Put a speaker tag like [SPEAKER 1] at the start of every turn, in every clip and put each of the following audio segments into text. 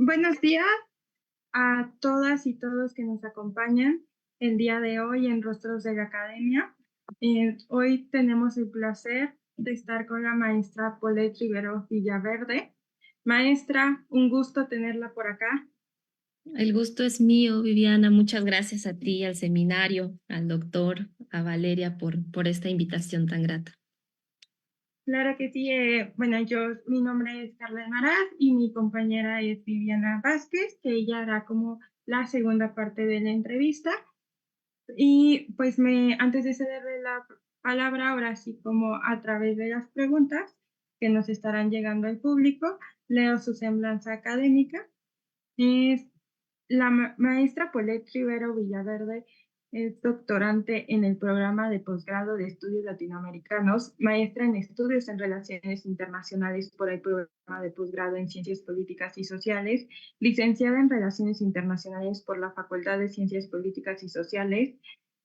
[SPEAKER 1] Buenos días a todas y todos que nos acompañan el día de hoy en Rostros de la Academia. Hoy tenemos el placer de estar con la maestra Paulette Rivero Villaverde. Maestra, un gusto tenerla por acá.
[SPEAKER 2] El gusto es mío, Viviana. Muchas gracias a ti, al seminario, al doctor, a Valeria por esta invitación tan grata.
[SPEAKER 1] Claro que sí. Mi nombre es Carla Almaraz y mi compañera es Viviana Vázquez, que ella hará como la segunda parte de la entrevista. Y pues antes de cederle la palabra, ahora sí como a través de las preguntas que nos estarán llegando al público, leo su semblanza académica. Es la maestra Paulette Rivero Villaverde es doctorante en el programa de posgrado de estudios latinoamericanos, maestra en estudios en relaciones internacionales por el programa de posgrado en ciencias políticas y sociales, licenciada en relaciones internacionales por la Facultad de Ciencias Políticas y Sociales,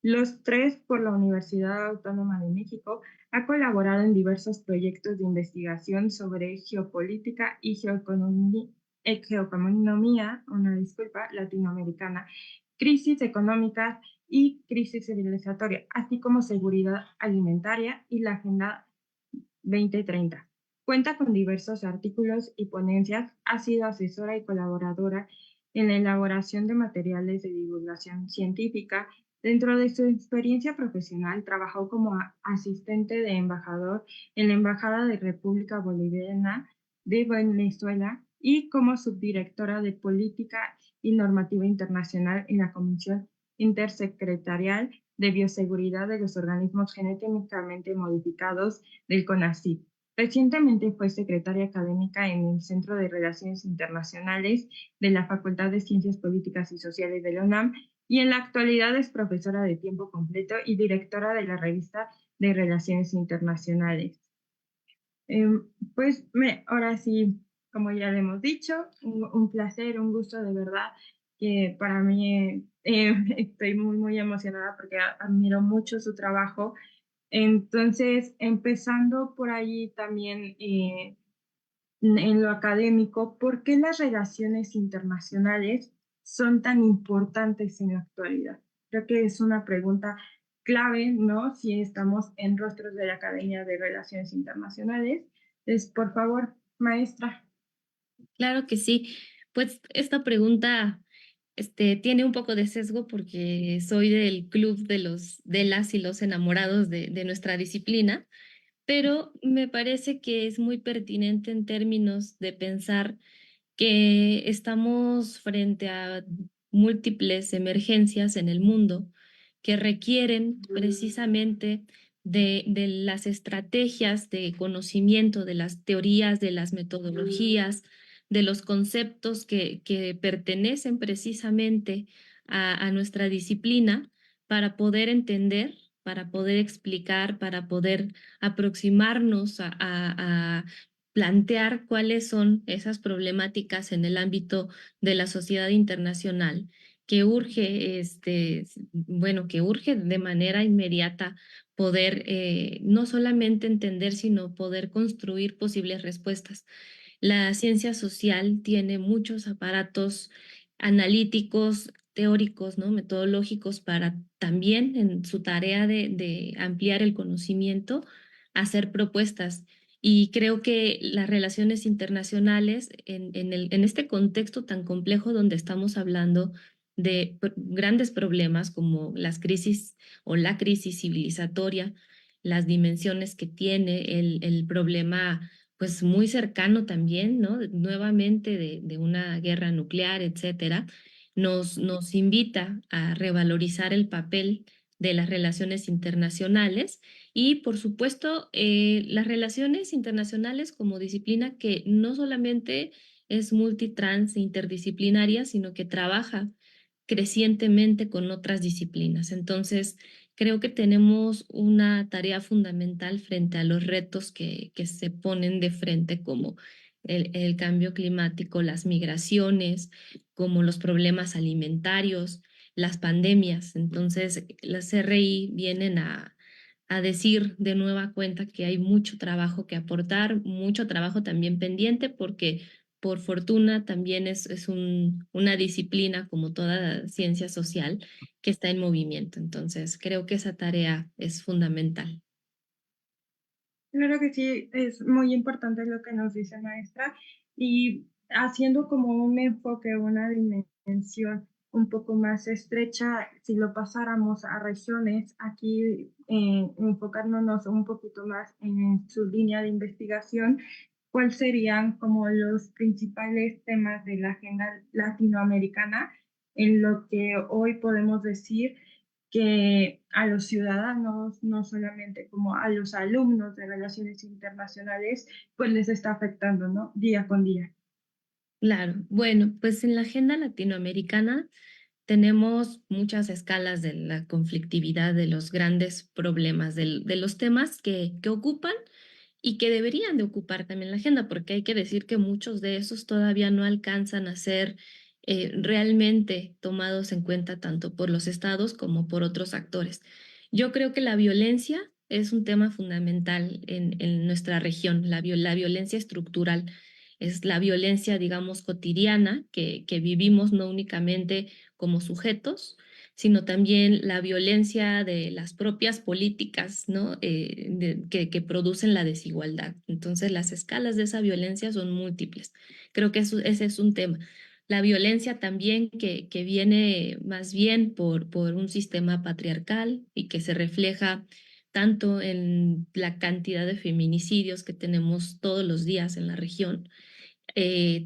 [SPEAKER 1] los tres por la Universidad Autónoma de México. Ha colaborado en diversos proyectos de investigación sobre geopolítica y geoeconomía, una disculpa, latinoamericana, crisis económicas y crisis civilizatoria, así como seguridad alimentaria y la Agenda 2030. Cuenta con diversos artículos y ponencias, ha sido asesora y colaboradora en la elaboración de materiales de divulgación científica. Dentro de su experiencia profesional, trabajó como asistente de embajador en la Embajada de República Bolivariana de Venezuela y como subdirectora de Política y Normativa Internacional en la Comisión Intersecretarial de Bioseguridad de los Organismos Genéticamente Modificados del CONACYT. Recientemente fue secretaria académica en el Centro de Relaciones Internacionales de la Facultad de Ciencias Políticas y Sociales de la UNAM y en la actualidad es profesora de tiempo completo y directora de la revista de Relaciones Internacionales. Eh, Ahora sí, como ya le hemos dicho, un placer, un gusto de verdad, que para mí estoy muy emocionada porque admiro mucho su trabajo. Entonces, empezando por ahí también en lo académico, ¿por qué las relaciones internacionales son tan importantes en la actualidad? Creo que es una pregunta clave, ¿no? Si estamos en Rostros de la Academia de Relaciones Internacionales. Entonces, por favor, maestra.
[SPEAKER 2] Claro que sí. Pues esta pregunta tiene un poco de sesgo porque soy del club de las y los enamorados de nuestra disciplina, pero me parece que es muy pertinente en términos de pensar que estamos frente a múltiples emergencias en el mundo que requieren precisamente de las estrategias de conocimiento, de las teorías, de las metodologías, de los conceptos que pertenecen precisamente a nuestra disciplina para poder entender, para poder explicar, para poder aproximarnos a plantear cuáles son esas problemáticas en el ámbito de la sociedad internacional que urge, que urge de manera inmediata poder no solamente entender, sino poder construir posibles respuestas. La ciencia social tiene muchos aparatos analíticos, teóricos, ¿no? Metodológicos para también en su tarea de ampliar el conocimiento, hacer propuestas. Y creo que las relaciones internacionales en este contexto tan complejo donde estamos hablando de grandes problemas como las crisis o la crisis civilizatoria, las dimensiones que tiene el problema pues muy cercano también, ¿no? Nuevamente de una guerra nuclear, etcétera, nos invita a revalorizar el papel de las relaciones internacionales y, por supuesto, las relaciones internacionales como disciplina que no solamente es multitrans e interdisciplinaria, sino que trabaja crecientemente con otras disciplinas. Entonces, creo que tenemos una tarea fundamental frente a los retos que se ponen de frente, como el cambio climático, las migraciones, como los problemas alimentarios, las pandemias. Entonces, las CRI vienen a decir de nueva cuenta que hay mucho trabajo que aportar, mucho trabajo también pendiente, porque por fortuna también es una disciplina como toda ciencia social que está en movimiento. Entonces, creo que esa tarea es fundamental.
[SPEAKER 1] Claro que sí, es muy importante lo que nos dice maestra y haciendo como un enfoque, una dimensión un poco más estrecha, si lo pasáramos a regiones, aquí enfocándonos un poquito más en su línea de investigación, ¿cuáles serían como los principales temas de la agenda latinoamericana en lo que hoy podemos decir que a los ciudadanos, no solamente como a los alumnos de relaciones internacionales, pues les está afectando, ¿no? Día con día.
[SPEAKER 2] Claro, bueno, pues en la agenda latinoamericana tenemos muchas escalas de la conflictividad, de los grandes problemas, de los temas que ocupan y que deberían de ocupar también la agenda, porque hay que decir que muchos de esos todavía no alcanzan a ser realmente tomados en cuenta tanto por los estados como por otros actores. Yo creo que la violencia es un tema fundamental en nuestra región, la violencia estructural. Es la violencia, digamos, cotidiana que vivimos no únicamente como sujetos, sino también la violencia de las propias políticas, ¿no? Que producen la desigualdad. Entonces, las escalas de esa violencia son múltiples. Creo que ese es un tema. La violencia también que viene más bien por un sistema patriarcal y que se refleja tanto en la cantidad de feminicidios que tenemos todos los días en la región,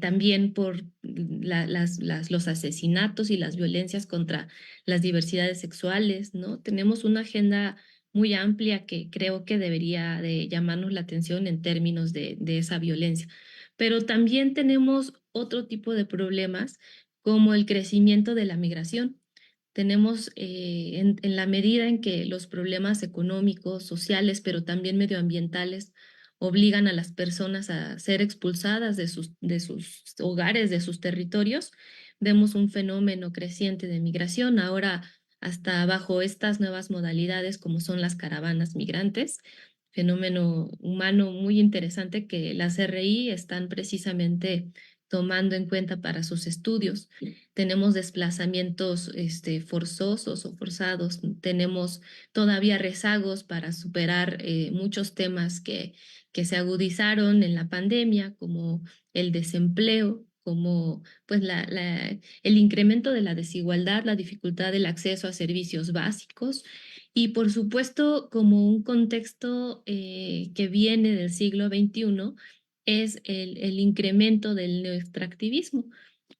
[SPEAKER 2] también por los asesinatos y las violencias contra las diversidades sexuales, ¿no? Tenemos una agenda muy amplia que creo que debería de llamarnos la atención en términos de esa violencia. Pero también tenemos otro tipo de problemas como el crecimiento de la migración. Tenemos, en la medida en que los problemas económicos, sociales, pero también medioambientales, obligan a las personas a ser expulsadas de sus hogares, de sus territorios, vemos un fenómeno creciente de migración, ahora hasta bajo estas nuevas modalidades como son las caravanas migrantes, fenómeno humano muy interesante que las RI están precisamente tomando en cuenta para sus estudios. Tenemos desplazamientos forzosos o forzados, tenemos todavía rezagos para superar muchos temas que se agudizaron en la pandemia, como el desempleo, como pues el incremento de la desigualdad, la dificultad del acceso a servicios básicos y por supuesto como un contexto que viene del siglo XXI es el incremento del neoextractivismo.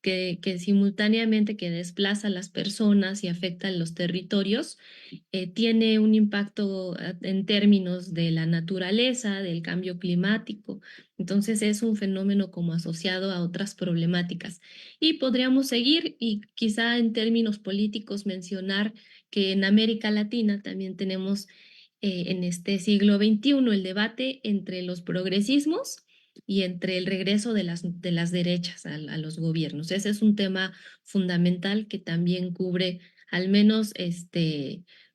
[SPEAKER 2] Que simultáneamente que desplaza a las personas y afecta a los territorios, tiene un impacto en términos de la naturaleza, del cambio climático. Entonces es un fenómeno como asociado a otras problemáticas. Y podríamos seguir y quizá en términos políticos mencionar que en América Latina también tenemos en este siglo XXI el debate entre los progresismos y entre el regreso de las derechas a los gobiernos. Ese es un tema fundamental que también cubre al menos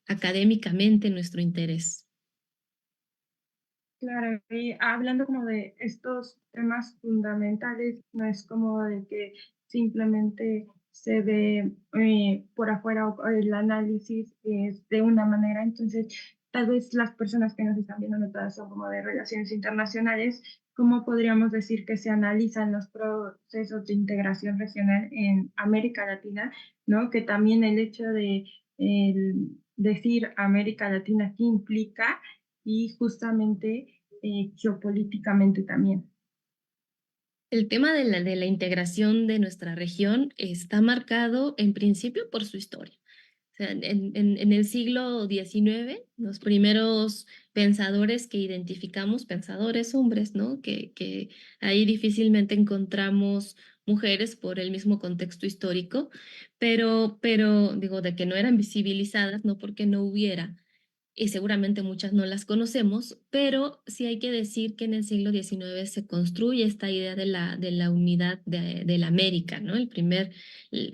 [SPEAKER 2] académicamente nuestro interés.
[SPEAKER 1] Claro, y hablando como de estos temas fundamentales, no es como de que simplemente se ve por afuera o el análisis es de una manera, entonces tal vez las personas que nos están viendo no todas son como de relaciones internacionales, ¿cómo podríamos decir que se analizan los procesos de integración regional en América Latina, ¿no? Que también el hecho de decir América Latina, ¿qué implica? Y justamente geopolíticamente también.
[SPEAKER 2] El tema de la integración de nuestra región está marcado en principio por su historia. O sea, en el siglo XIX, los primeros pensadores que identificamos, pensadores hombres, ¿no? Que ahí difícilmente encontramos mujeres por el mismo contexto histórico, pero digo, de que no eran visibilizadas, no porque no hubiera, y seguramente muchas no las conocemos, pero sí hay que decir que en el siglo XIX se construye esta idea de la unidad de la América, ¿no? El primer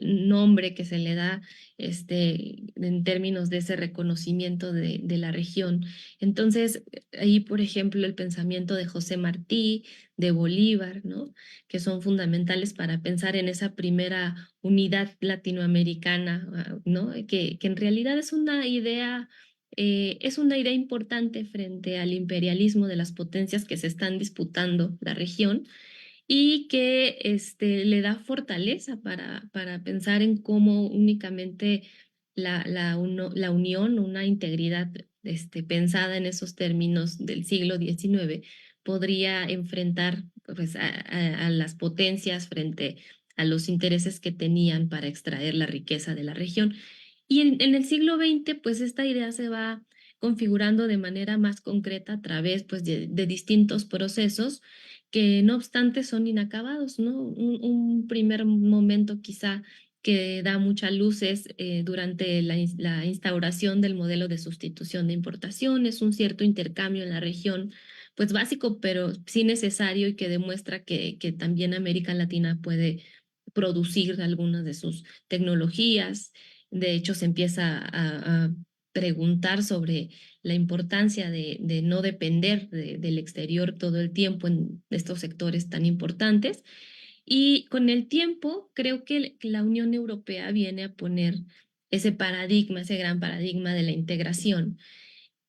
[SPEAKER 2] nombre que se le da en términos de ese reconocimiento de la región. Entonces, ahí, por ejemplo, el pensamiento de José Martí, de Bolívar, ¿no? Que son fundamentales para pensar en esa primera unidad latinoamericana, ¿no? Que en realidad es una idea importante frente al imperialismo de las potencias que se están disputando la región y que le da fortaleza para pensar en cómo únicamente la unión, una integridad pensada en esos términos del siglo XIX podría enfrentar pues, a las potencias frente a los intereses que tenían para extraer la riqueza de la región. Y en el siglo XX, pues esta idea se va configurando de manera más concreta a través pues, de distintos procesos que no obstante son inacabados, ¿no? Un primer momento quizá que da mucha luz es durante la instauración del modelo de sustitución de importaciones, un cierto intercambio en la región, pues básico, pero sí necesario y que demuestra que también América Latina puede producir algunas de sus tecnologías. De hecho, se empieza a preguntar sobre la importancia de no depender del exterior todo el tiempo en estos sectores tan importantes. Y con el tiempo, creo que la Unión Europea viene a poner ese paradigma, ese gran paradigma de la integración.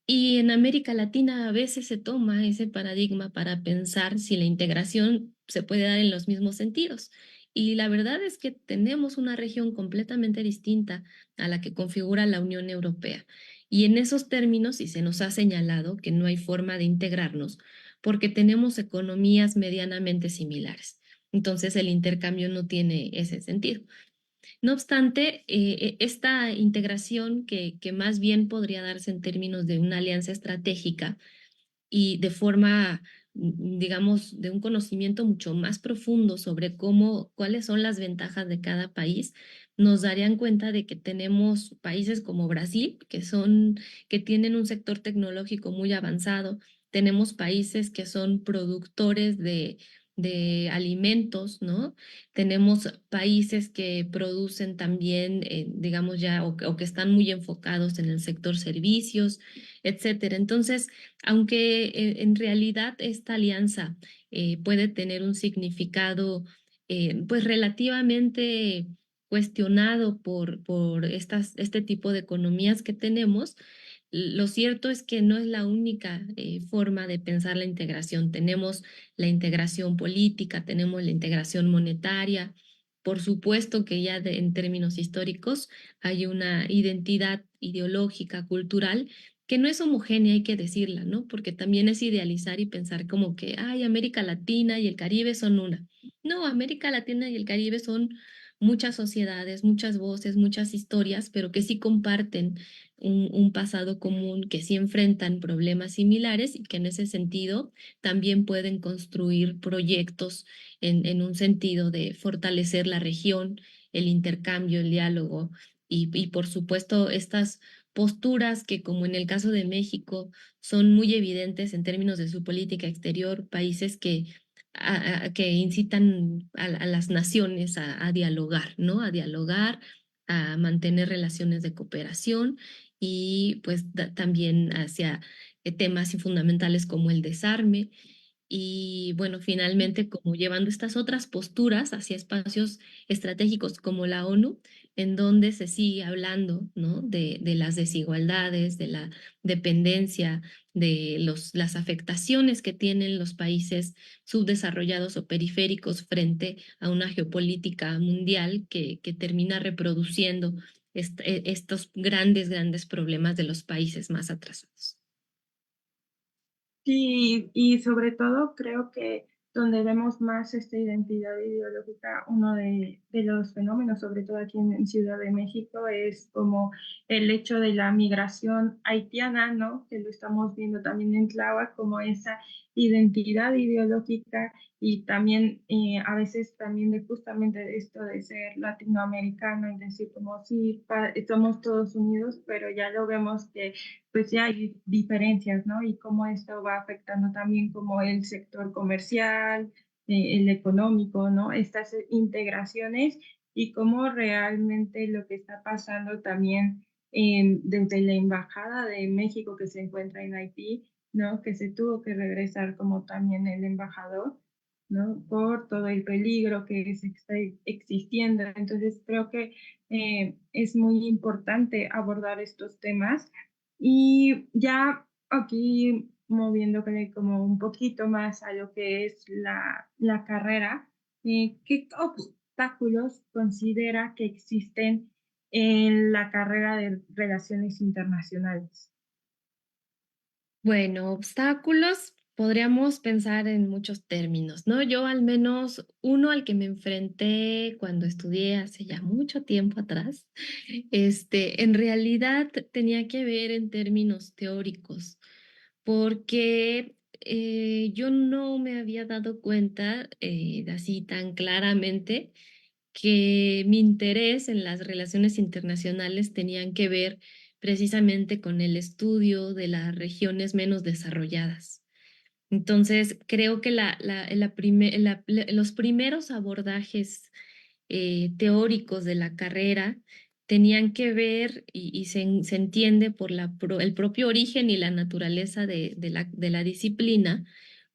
[SPEAKER 2] Y en América Latina a veces se toma ese paradigma para pensar si la integración se puede dar en los mismos sentidos. Y la verdad es que tenemos una región completamente distinta a la que configura la Unión Europea. Y en esos términos, sí se nos ha señalado que no hay forma de integrarnos porque tenemos economías medianamente similares. Entonces el intercambio no tiene ese sentido. No obstante, esta integración que más bien podría darse en términos de una alianza estratégica y de forma, digamos, de un conocimiento mucho más profundo sobre cuáles son las ventajas de cada país, nos darían cuenta de que tenemos países como Brasil, que tienen un sector tecnológico muy avanzado, tenemos países que son productores de alimentos, ¿no? Tenemos países que producen también, digamos ya, o que están muy enfocados en el sector servicios, etcétera. Entonces, aunque en realidad esta alianza puede tener un significado pues relativamente cuestionado por este tipo de economías que tenemos, lo cierto es que no es la única forma de pensar la integración. Tenemos la integración política, tenemos la integración monetaria. Por supuesto que ya en términos históricos hay una identidad ideológica, cultural, que no es homogénea, hay que decirla, ¿no? Porque también es idealizar y pensar como que, ay, América Latina y el Caribe son una. No, América Latina y el Caribe son muchas sociedades, muchas voces, muchas historias, pero que sí comparten un pasado común, que sí enfrentan problemas similares y que en ese sentido también pueden construir proyectos en un sentido de fortalecer la región, el intercambio, el diálogo y por supuesto estas posturas que, como en el caso de México, son muy evidentes en términos de su política exterior, países que incitan a las naciones a dialogar, ¿no? A dialogar, a mantener relaciones de cooperación y pues también hacia temas fundamentales como el desarme y bueno, finalmente, como llevando estas otras posturas hacia espacios estratégicos como la ONU, en donde se sigue hablando, ¿no? de las desigualdades, de la dependencia, de las afectaciones que tienen los países subdesarrollados o periféricos frente a una geopolítica mundial que termina reproduciendo estos grandes, grandes problemas de los países más atrasados.
[SPEAKER 1] Sí, y sobre todo creo que donde vemos más esta identidad ideológica, uno de los fenómenos, sobre todo aquí en Ciudad de México, es como el hecho de la migración haitiana, ¿no? Que lo estamos viendo también en Tláhuac, como esa identidad ideológica y también a veces también de justamente de esto de ser latinoamericano y decir como sí, somos todos unidos, pero ya lo vemos que pues ya hay diferencias, ¿no? Y cómo esto va afectando también como el sector comercial, el económico, ¿no? Estas integraciones y cómo realmente lo que está pasando también desde la Embajada de México que se encuentra en Haití, ¿no? Que se tuvo que regresar como también el embajador, ¿no? Por todo el peligro que se está existiendo. Entonces, creo que es muy importante abordar estos temas y ya aquí moviéndome como un poquito más a lo que es la carrera, ¿qué obstáculos considera que existen en la carrera de Relaciones Internacionales?
[SPEAKER 2] Bueno, obstáculos, podríamos pensar en muchos términos, ¿no? Yo al menos uno al que me enfrenté cuando estudié hace ya mucho tiempo atrás, en realidad tenía que ver en términos teóricos, porque yo no me había dado cuenta así tan claramente que mi interés en las relaciones internacionales tenían que ver precisamente con el estudio de las regiones menos desarrolladas. Entonces, creo que los primeros abordajes teóricos de la carrera tenían que ver, y se entiende por el propio origen y la naturaleza de la disciplina,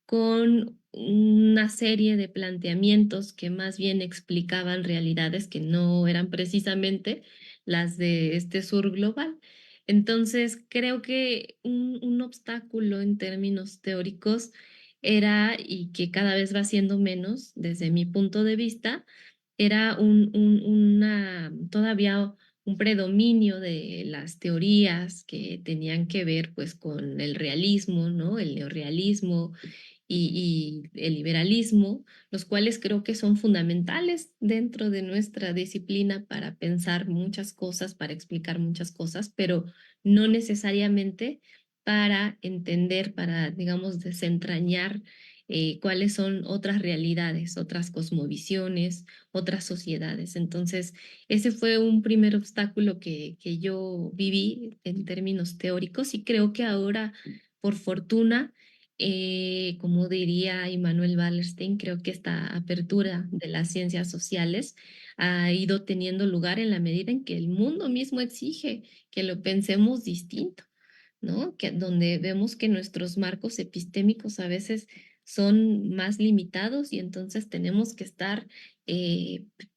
[SPEAKER 2] con una serie de planteamientos que más bien explicaban realidades que no eran precisamente las de este sur global. Entonces, creo que un obstáculo en términos teóricos era, y que cada vez va siendo menos desde mi punto de vista, era todavía un predominio de las teorías que tenían que ver pues con el realismo, ¿no? El neorrealismo y el liberalismo, los cuales creo que son fundamentales dentro de nuestra disciplina para pensar muchas cosas, para explicar muchas cosas, pero no necesariamente para entender, para, digamos, desentrañar cuáles son otras realidades, otras cosmovisiones, otras sociedades. Entonces, ese fue un primer obstáculo que yo viví en términos teóricos y creo que ahora, por fortuna, como diría Immanuel Wallerstein, creo que esta apertura de las ciencias sociales ha ido teniendo lugar en la medida en que el mundo mismo exige que lo pensemos distinto, ¿no? Que donde vemos que nuestros marcos epistémicos a veces son más limitados y entonces tenemos que estar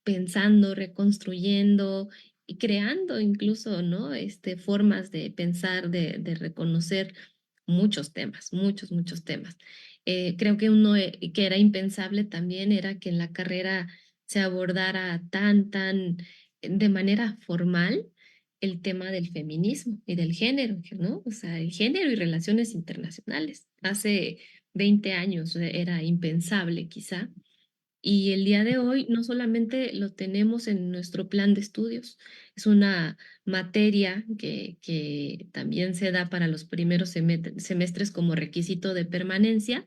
[SPEAKER 2] pensando, reconstruyendo y creando incluso, ¿no? Formas de pensar, de reconocer muchos temas, muchos temas. Creo que uno que era impensable también era que en la carrera se abordara de manera formal el tema del feminismo y del género, ¿no? O sea, el género y relaciones internacionales. Hace 20 años era impensable quizá. Y el día de hoy no solamente lo tenemos en nuestro plan de estudios, es una materia que también se da para los primeros semestres como requisito de permanencia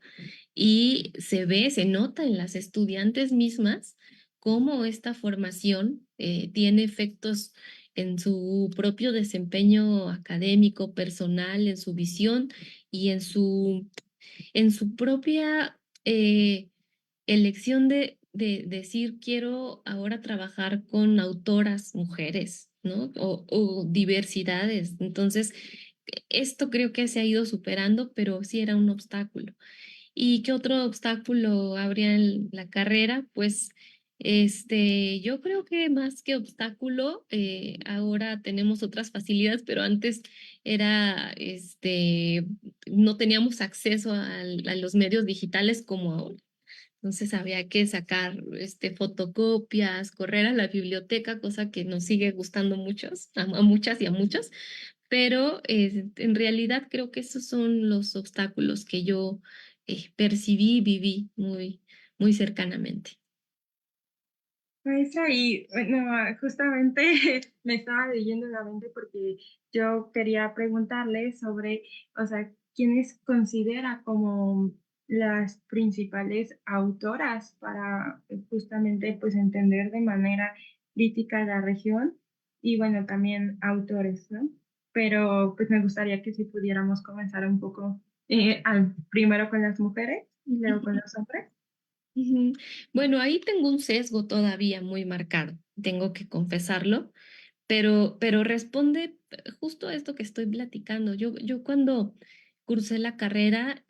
[SPEAKER 2] y se ve, se nota en las estudiantes mismas cómo esta formación tiene efectos en su propio desempeño académico, personal, en su visión y en su propia elección de decir, quiero ahora trabajar con autoras mujeres, ¿no? O diversidades. Entonces, esto creo que se ha ido superando, pero sí era un obstáculo. ¿Y qué otro obstáculo habría en la carrera? Pues yo creo que más que obstáculo, ahora tenemos otras facilidades, pero antes no teníamos acceso a los medios digitales como ahora. Entonces había que sacar fotocopias, correr a la biblioteca, cosa que nos sigue gustando a muchas y a muchos, pero en realidad creo que esos son los obstáculos que yo percibí y viví muy cercanamente.
[SPEAKER 1] Pues ahí, bueno, justamente me estaba leyendo la mente porque yo quería preguntarle sobre, o sea, ¿quiénes considera como las principales autoras para justamente pues entender de manera crítica la región y bueno, también autores, ¿no? Pero pues me gustaría que si pudiéramos comenzar un poco primero con las mujeres y luego con los hombres.
[SPEAKER 2] Ujú. Bueno, ahí tengo un sesgo todavía muy marcado, tengo que confesarlo, pero responde justo a esto que estoy platicando. Yo cuando cursé la carrera,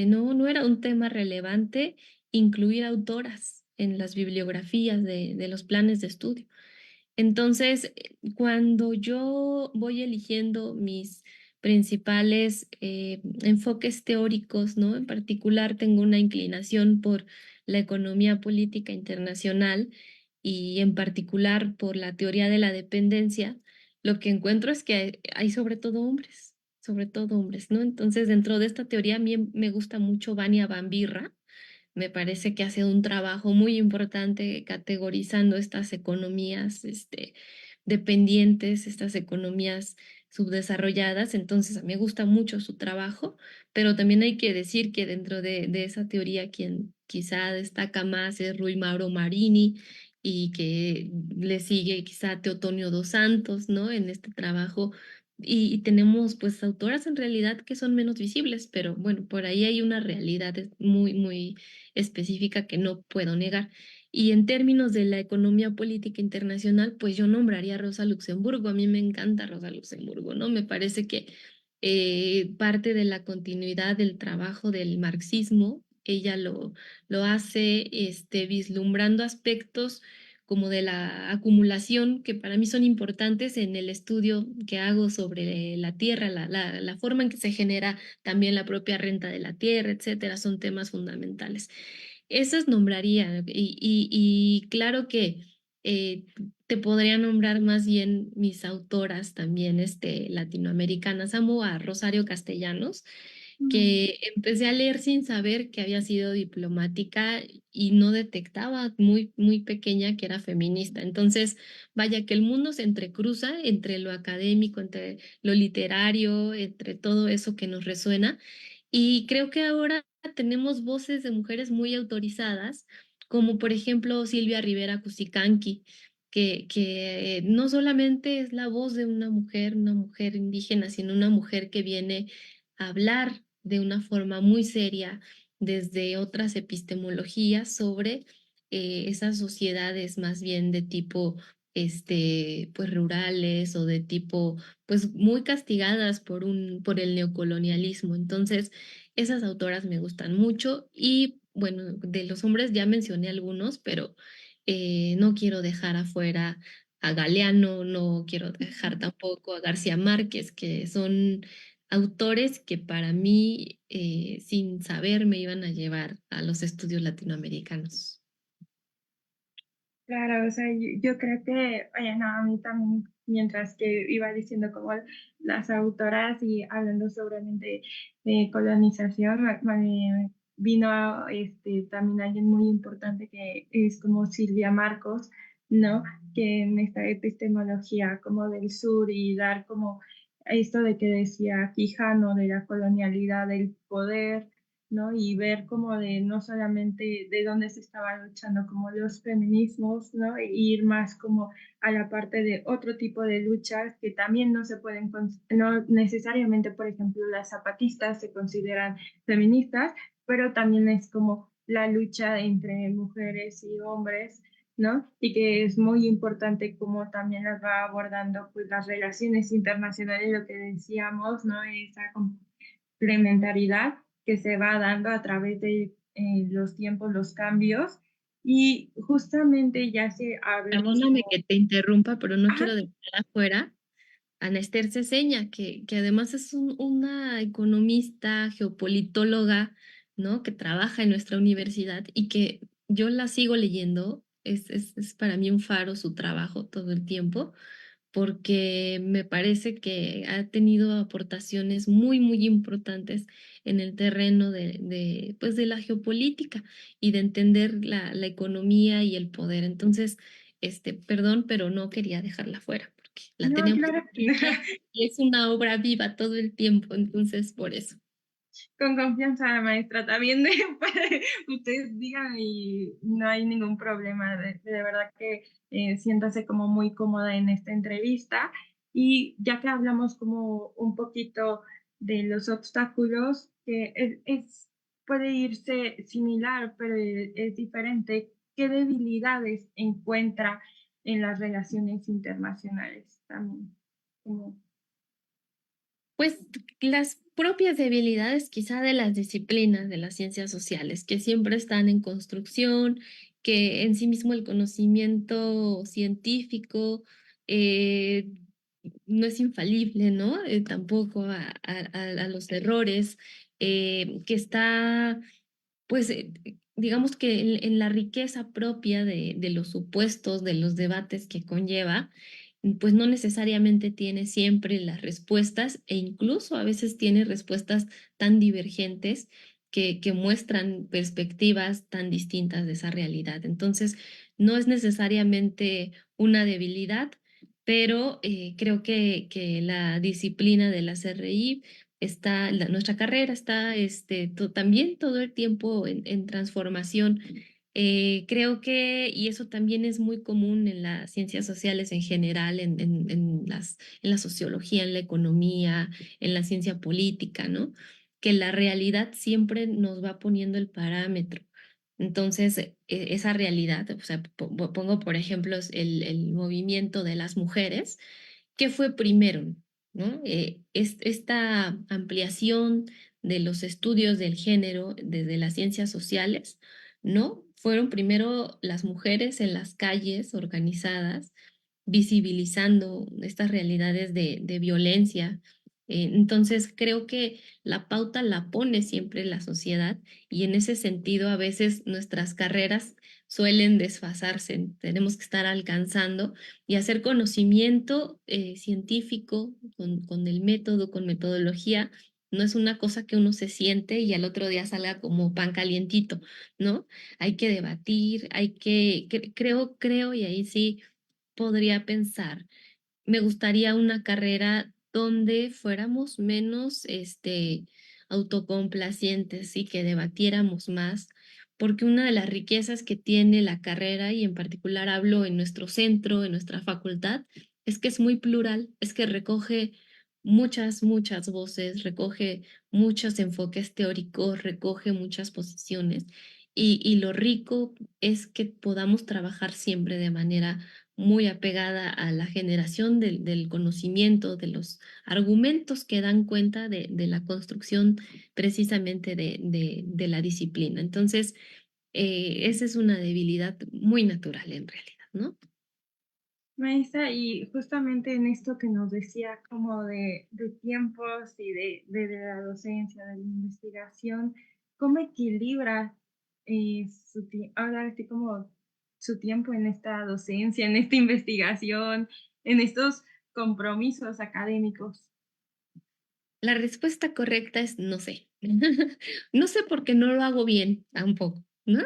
[SPEAKER 2] no era un tema relevante incluir autoras en las bibliografías de los planes de estudio. Entonces, cuando yo voy eligiendo mis principales enfoques teóricos, ¿no? En particular, tengo una inclinación por la economía política internacional y en particular por la teoría de la dependencia, lo que encuentro es que hay sobre todo hombres, ¿no? Entonces, dentro de esta teoría, a mí me gusta mucho Vania Van Birra. Me parece que hace un trabajo muy importante categorizando estas economías, dependientes, estas economías subdesarrolladas. Entonces, a mí me gusta mucho su trabajo, pero también hay que decir que dentro de esa teoría quien quizá destaca más es Rui Mauro Marini y que le sigue quizá Teotonio dos Santos, ¿no? En este trabajo. Y tenemos pues autoras en realidad que son menos visibles, pero bueno, por ahí hay una realidad muy, muy específica que no puedo negar. Y en términos de la economía política internacional, pues yo nombraría a Rosa Luxemburgo. A mí me encanta Rosa Luxemburgo, ¿no? Me parece que parte de la continuidad del trabajo del marxismo, ella lo hace vislumbrando aspectos como de la acumulación, que para mí son importantes en el estudio que hago sobre la tierra, la forma en que se genera también la propia renta de la tierra, etcétera, son temas fundamentales. Esas nombraría, y claro que eh, te podría nombrar más bien mis autoras también latinoamericanas. Amo a Rosario Castellanos,
[SPEAKER 1] Mm.
[SPEAKER 2] que empecé a leer sin saber que había sido diplomática y no detectaba muy, muy pequeña que era feminista. Entonces, vaya que el mundo se entrecruza entre lo académico, entre lo literario, entre todo eso que nos resuena. Y creo que ahora tenemos voces de mujeres muy autorizadas, como por ejemplo Silvia Rivera Cusicanqui, que no solamente es la voz de una mujer indígena, sino una mujer que viene a hablar de una forma muy seria desde otras epistemologías sobre esas sociedades más bien de tipo pues rurales o de tipo pues muy castigadas por el neocolonialismo. Entonces, esas autoras me gustan mucho y bueno, de los hombres ya mencioné algunos, pero no quiero dejar afuera a Galeano, no quiero dejar tampoco a García Márquez, que son autores que para mí, sin saber, me iban a llevar a los estudios latinoamericanos.
[SPEAKER 1] Claro, o sea, yo creo que, oye, no, a mí también, mientras que iba diciendo como las autoras y hablando seguramente de colonización, me vino también alguien muy importante que es como Silvia Marcos, ¿no? Que en esta epistemología como del sur y dar como esto de que decía Quijano de la colonialidad del poder, ¿no? Y ver como de no solamente de dónde se estaba luchando, como los feminismos, ¿no? E ir más como a la parte de otro tipo de luchas que también no se pueden, no necesariamente, por ejemplo, las zapatistas se consideran feministas, pero también es como la lucha entre mujeres y hombres, ¿no? Y que es muy importante como también las va abordando pues las relaciones internacionales, lo que decíamos, ¿no? Esa complementariedad que se va dando a través de los tiempos, los cambios. Y justamente ya si hablamos
[SPEAKER 2] Perdóname
[SPEAKER 1] como,
[SPEAKER 2] que te interrumpa, pero no
[SPEAKER 1] ajá,
[SPEAKER 2] quiero dejar afuera Ana Esther Ceseña, que además es una economista, geopolitóloga, ¿no? Que trabaja en nuestra universidad y que yo la sigo leyendo. Es para mí un faro su trabajo todo el tiempo, porque me parece que ha tenido aportaciones muy, muy importantes en el terreno pues de la geopolítica y de entender la economía y el poder. Entonces, perdón, pero no quería dejarla fuera, porque la
[SPEAKER 1] no,
[SPEAKER 2] tenemos
[SPEAKER 1] claro,
[SPEAKER 2] y es una obra viva todo el tiempo, entonces por eso.
[SPEAKER 1] Con confianza, maestra, también para ustedes digan y no hay ningún problema. De verdad que siéntase como muy cómoda en esta entrevista. Y ya que hablamos como un poquito de los obstáculos, que puede irse similar, pero es diferente. ¿Qué debilidades encuentra en las relaciones internacionales también? Como,
[SPEAKER 2] Pues las propias debilidades quizá de las disciplinas de las ciencias sociales, que siempre están en construcción, que en sí mismo el conocimiento científico eh, no es infalible, ¿no? Tampoco a los errores, que está, pues, digamos que en la riqueza propia de los supuestos, de los debates que conlleva, pues no necesariamente tiene siempre las respuestas e incluso a veces tiene respuestas tan divergentes que muestran perspectivas tan distintas de esa realidad. Entonces, no es necesariamente una debilidad, pero creo que la disciplina de la CRI está, nuestra carrera está también todo el tiempo en transformación. Creo que, y eso también es muy común en las ciencias sociales en general, en la sociología, en la economía, en la ciencia política, ¿no? Que la realidad siempre nos va poniendo el parámetro. Entonces, esa realidad, o sea, pongo por ejemplo el movimiento de las mujeres, ¿qué fue primero? ¿No? Esta ampliación de los estudios del género desde las ciencias sociales, ¿no? Fueron primero las mujeres en las calles organizadas, visibilizando estas realidades de violencia. Entonces, creo que la pauta la pone siempre la sociedad y en ese sentido a veces nuestras carreras suelen desfasarse. Tenemos que estar alcanzando y hacer conocimiento científico con el método, con metodología. No es una cosa que uno se siente y al otro día salga como pan calientito, ¿no? Hay que debatir, creo, y ahí sí podría pensar, me gustaría una carrera donde fuéramos menos, autocomplacientes y que debatiéramos más, porque una de las riquezas que tiene la carrera, y en particular hablo en nuestro centro, en nuestra facultad, es que es muy plural, es que recoge muchas voces, recoge muchos enfoques teóricos, recoge muchas posiciones, y lo rico es que podamos trabajar siempre de manera muy apegada a la generación del conocimiento, de los argumentos que dan cuenta de la construcción precisamente de la disciplina. Entonces, esa es una debilidad muy natural en realidad, ¿no?
[SPEAKER 1] maestra, y justamente en esto que nos decía como de tiempos y de la docencia, de la investigación, ¿cómo equilibra ahora sí como su tiempo en esta docencia, en esta investigación, en estos compromisos académicos?
[SPEAKER 2] La respuesta correcta es no sé. No sé porque no lo hago bien tampoco, ¿no?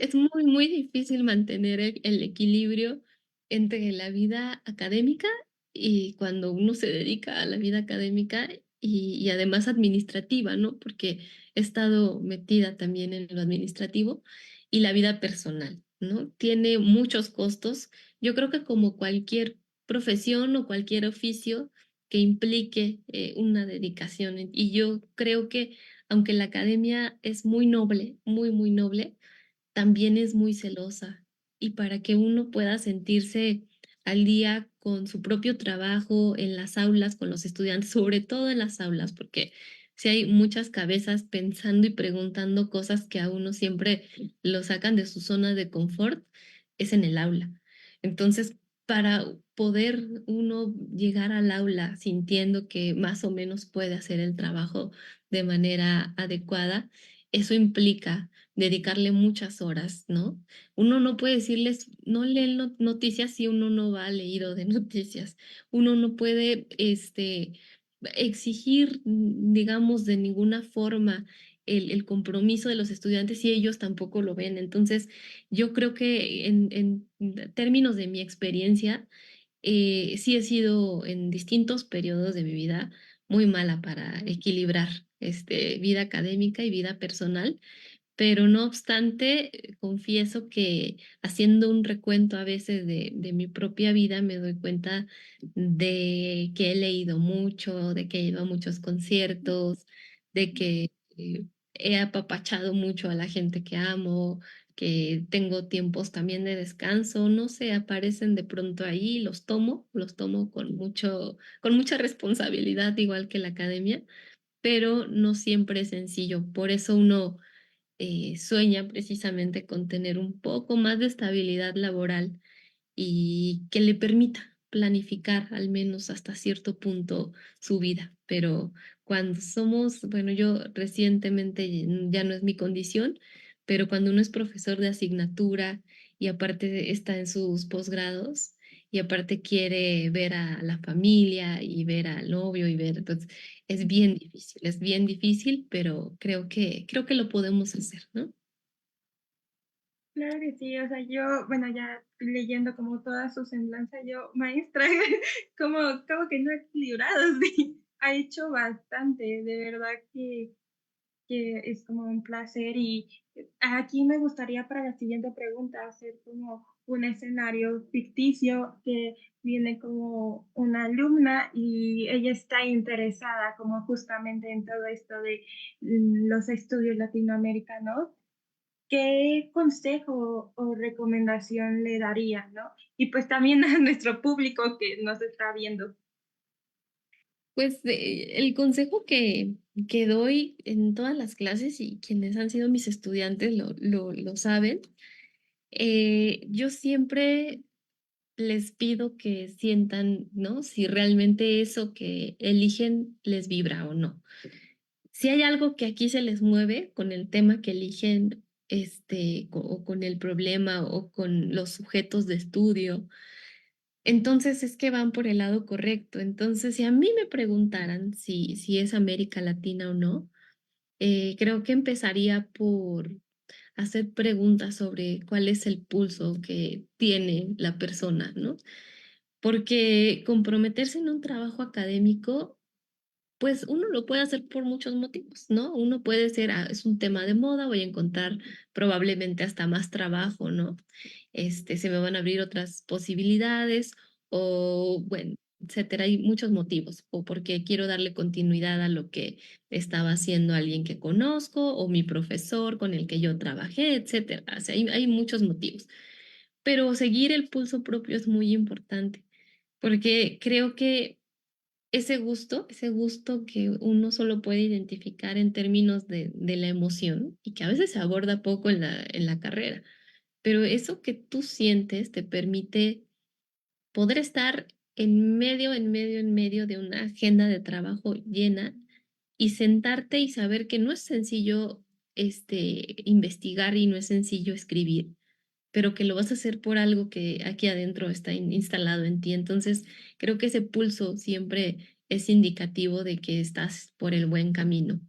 [SPEAKER 2] Es muy difícil mantener el equilibrio entre la vida académica y cuando uno se dedica a la vida académica y además administrativa, ¿no? Porque he estado metida también en lo administrativo y la vida personal, ¿no? Tiene muchos costos. Yo creo que como cualquier profesión o cualquier oficio, que implique una dedicación. Y yo creo que aunque la academia es muy noble, muy noble, también es muy celosa. Y para que uno pueda sentirse al día con su propio trabajo en las aulas, con los estudiantes, sobre todo en las aulas, porque si hay muchas cabezas pensando y preguntando cosas que a uno siempre lo sacan de su zona de confort, es en el aula. Entonces, para poder uno llegar al aula sintiendo que más o menos puede hacer el trabajo de manera adecuada, eso implica dedicarle muchas horas, ¿no? Uno no puede decirles, no leen noticias si uno no va leído de noticias. Uno no puede, exigir, digamos, de ninguna forma el compromiso de los estudiantes si ellos tampoco lo ven. Entonces, yo creo que en términos de mi experiencia, sí he sido en distintos periodos de mi vida muy mala para equilibrar vida académica y vida personal, pero no obstante, confieso que haciendo un recuento a veces de mi propia vida, me doy cuenta de que he leído mucho, de que he ido a muchos conciertos, de que he apapachado mucho a la gente que amo, que tengo tiempos también de descanso, no sé, aparecen de pronto ahí, los tomo con mucha responsabilidad, igual que la academia, pero no siempre es sencillo. Por eso uno sueña precisamente con tener un poco más de estabilidad laboral y que le permita planificar al menos hasta cierto punto su vida. Pero cuando somos, bueno, yo recientemente ya no es mi condición, pero cuando uno es profesor de asignatura y aparte está en sus posgrados y aparte quiere ver a la familia y ver al novio y ver, entonces es bien difícil, pero creo que lo podemos hacer, ¿no?
[SPEAKER 1] Claro que sí, o sea, yo, bueno, ya leyendo como toda su semblanza, yo, maestra, como, como que no ha equilibrado, sí, ha hecho bastante, de verdad que es como un placer y aquí me gustaría para la siguiente pregunta hacer como un escenario ficticio que viene como una alumna y ella está interesada como justamente en todo esto de los estudios latinoamericanos. ¿Qué consejo o recomendación le daría, no? Y pues también a nuestro público que nos está viendo.
[SPEAKER 2] Pues el consejo que doy en todas las clases y quienes han sido mis estudiantes lo saben, yo siempre les pido que sientan, ¿no? Si realmente eso que eligen les vibra o no. Si hay algo que aquí se les mueve con el tema que eligen, o con el problema o con los sujetos de estudio, entonces es que van por el lado correcto. Entonces, si a mí me preguntaran si es América Latina o no, creo que empezaría por hacer preguntas sobre cuál es el pulso que tiene la persona, ¿no? Porque comprometerse en un trabajo académico, pues uno lo puede hacer por muchos motivos, ¿no? Uno puede ser, es un tema de moda, voy a encontrar probablemente hasta más trabajo, ¿no? Se me van a abrir otras posibilidades o, bueno, etcétera. Hay muchos motivos, o porque quiero darle continuidad a lo que estaba haciendo alguien que conozco o mi profesor con el que yo trabajé, etcétera. O sea, hay muchos motivos. Pero seguir el pulso propio es muy importante porque creo que ese gusto que uno solo puede identificar en términos de la emoción y que a veces se aborda poco en la carrera, pero eso que tú sientes te permite poder estar en medio de una agenda de trabajo llena y sentarte y saber que no es sencillo investigar y no es sencillo escribir, pero que lo vas a hacer por algo que aquí adentro está instalado en ti. Entonces, creo que ese pulso siempre es indicativo de que estás por el buen camino,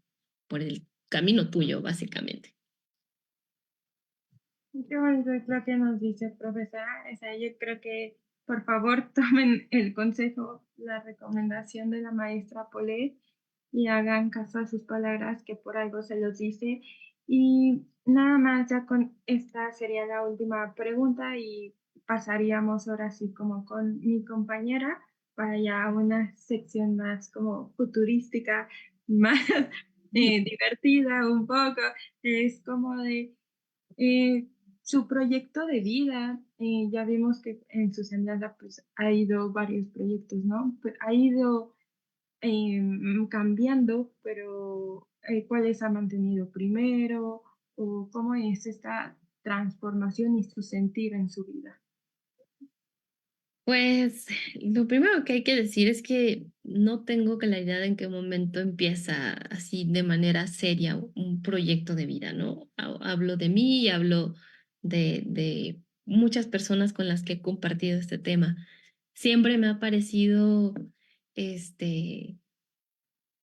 [SPEAKER 2] por el camino tuyo, básicamente.
[SPEAKER 1] Qué bonito es lo que nos dice, profesora. O sea, yo creo que por favor tomen el consejo, la recomendación de la maestra Polet y hagan caso a sus palabras, que por algo se los dice. Y nada más, ya con esta sería la última pregunta y pasaríamos ahora sí como con mi compañera para ya una sección más como futurística, más divertida un poco. Es como de eh, su proyecto de vida. Ya vimos que en su semblanza pues ha ido varios proyectos, ¿no? Pues, ha ido cambiando, pero ¿cuáles ha mantenido primero? ¿O cómo es esta transformación y su sentir en su vida?
[SPEAKER 2] Pues lo primero que hay que decir es que no tengo claridad en qué momento empieza así de manera seria un proyecto de vida, ¿no? Hablo de mí y hablo de muchas personas con las que he compartido este tema. Siempre me ha parecido, este,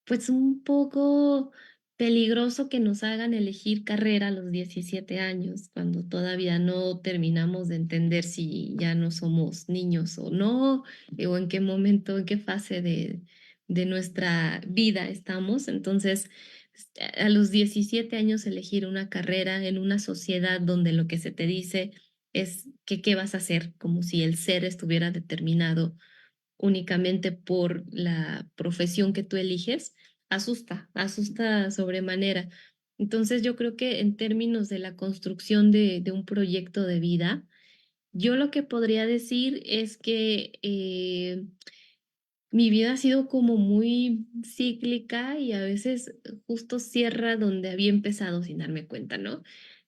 [SPEAKER 2] pues un poco peligroso que nos hagan elegir carrera a los 17 años, cuando todavía no terminamos de entender si ya no somos niños o no, o en qué momento, en qué fase de nuestra vida estamos. Entonces, a los 17 años elegir una carrera en una sociedad donde lo que se te dice es que qué vas a hacer, como si el ser estuviera determinado únicamente por la profesión que tú eliges, asusta, asusta sobremanera. Entonces yo creo que en términos de la construcción de un proyecto de vida, yo lo que podría decir es que mi vida ha sido como muy cíclica y a veces justo cierra donde había empezado sin darme cuenta, ¿no?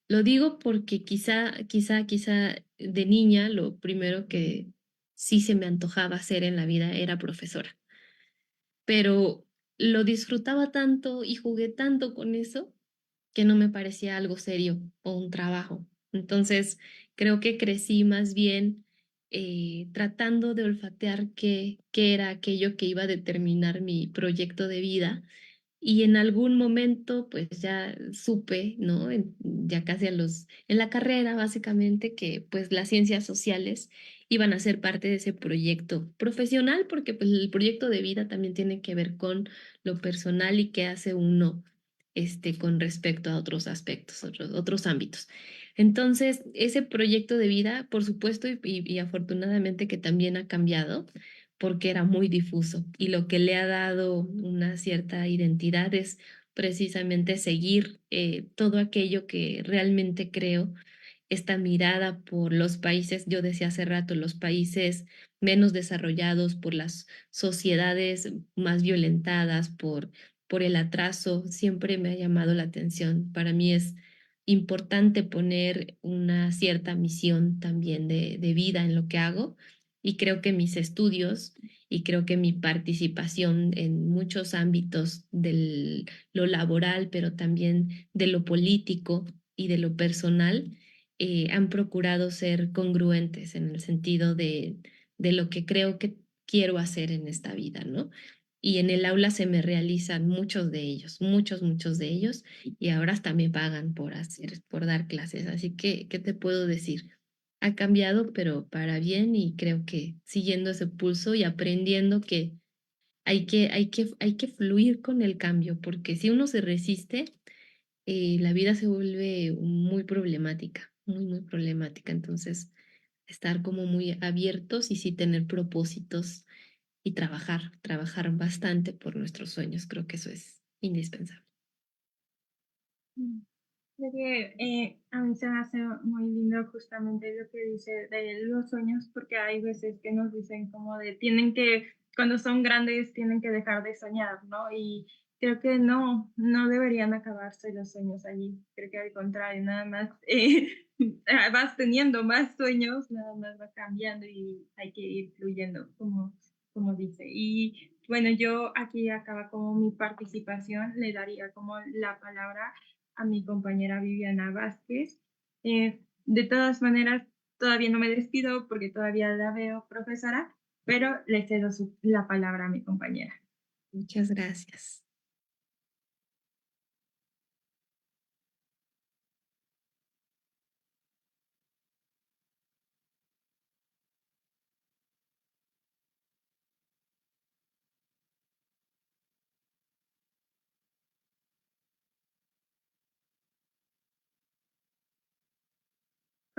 [SPEAKER 2] Lo digo porque quizá de niña lo primero que sí se me antojaba hacer en la vida era profesora, pero lo disfrutaba tanto y jugué tanto con eso que no me parecía algo serio o un trabajo. Entonces, creo que crecí más bien tratando de olfatear qué era aquello que iba a determinar mi proyecto de vida y en algún momento, pues ya supe, ¿no? Ya casi en la carrera, básicamente, que pues las ciencias sociales iban a ser parte de ese proyecto profesional, porque pues el proyecto de vida también tiene que ver con lo personal y qué hace uno, con respecto a otros aspectos, otros ámbitos. Entonces, ese proyecto de vida, por supuesto, y afortunadamente que también ha cambiado porque era muy difuso y lo que le ha dado una cierta identidad es precisamente seguir todo aquello que realmente creo, esta mirada por los países, yo decía hace rato, los países menos desarrollados, por las sociedades más violentadas, por el atraso, siempre me ha llamado la atención. Para mí es importante poner una cierta misión también de vida en lo que hago y creo que mis estudios y creo que mi participación en muchos ámbitos de lo laboral, pero también de lo político y de lo personal, han procurado ser congruentes en el sentido de lo que creo que quiero hacer en esta vida, ¿no? Y en el aula se me realizan muchos de ellos, muchos de ellos, y ahora hasta me pagan por dar clases. Así que, ¿qué te puedo decir? Ha cambiado, pero para bien, y creo que siguiendo ese pulso y aprendiendo que hay que fluir con el cambio, porque si uno se resiste, la vida se vuelve muy problemática, muy problemática. Entonces, estar como muy abiertos y sí tener propósitos y trabajar bastante por nuestros sueños. Creo que eso es indispensable.
[SPEAKER 1] Mm. Creo que a mí se me hace muy lindo justamente lo que dice de los sueños, porque hay veces que nos dicen como de tienen que, cuando son grandes, tienen que dejar de soñar, ¿no? Y creo que no, no deberían acabarse los sueños allí. Creo que al contrario, nada más vas teniendo más sueños, nada más va cambiando y hay que ir fluyendo, como dice. Y bueno, yo aquí acaba como mi participación, le daría como la palabra a mi compañera Viviana Vázquez. De todas maneras, todavía no me despido porque todavía la veo profesora, pero le cedo la palabra a mi compañera.
[SPEAKER 2] Muchas gracias.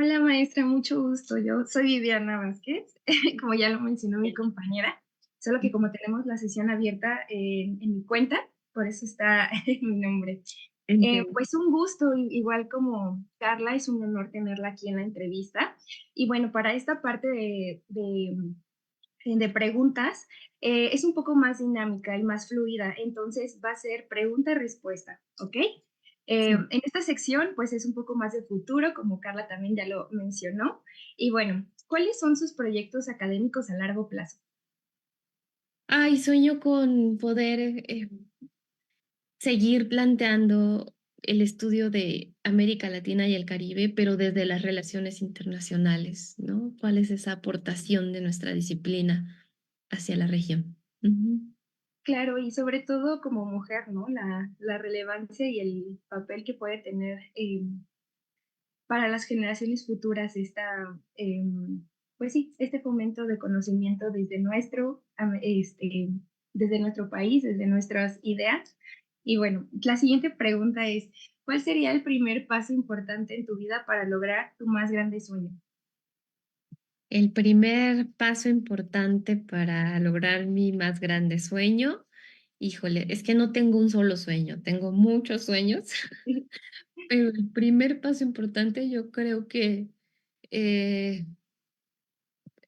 [SPEAKER 1] Hola maestra, mucho gusto. Yo soy Viviana Vázquez, como ya lo mencionó mi compañera, solo que como tenemos la sesión abierta en mi cuenta, por eso está mi nombre.
[SPEAKER 2] Entiendo.
[SPEAKER 1] Pues un gusto, igual como Carla, es un honor tenerla aquí en la entrevista. Y bueno, para esta parte de preguntas, es un poco más dinámica y más fluida, entonces va a ser pregunta-respuesta, ¿ok?
[SPEAKER 2] Sí.
[SPEAKER 1] En esta sección, pues es un poco más de futuro, como Carla también ya lo mencionó. Y bueno, ¿cuáles son sus proyectos académicos a largo plazo?
[SPEAKER 2] Ay, sueño con poder seguir planteando el estudio de América Latina y el Caribe, pero desde las relaciones internacionales, ¿no? ¿Cuál es esa aportación de nuestra disciplina hacia la región? Ujú.
[SPEAKER 1] Claro, y sobre todo como mujer, ¿no? La relevancia y el papel que puede tener para las generaciones futuras pues sí, este fomento de conocimiento desde nuestro, este,
[SPEAKER 3] desde nuestro país, desde nuestras ideas. Y bueno, la siguiente pregunta es, ¿cuál sería el primer paso importante en tu vida para lograr tu más grande sueño?
[SPEAKER 2] El primer paso importante para lograr mi más grande sueño, híjole, es que no tengo un solo sueño, tengo muchos sueños, pero el primer paso importante yo creo que eh,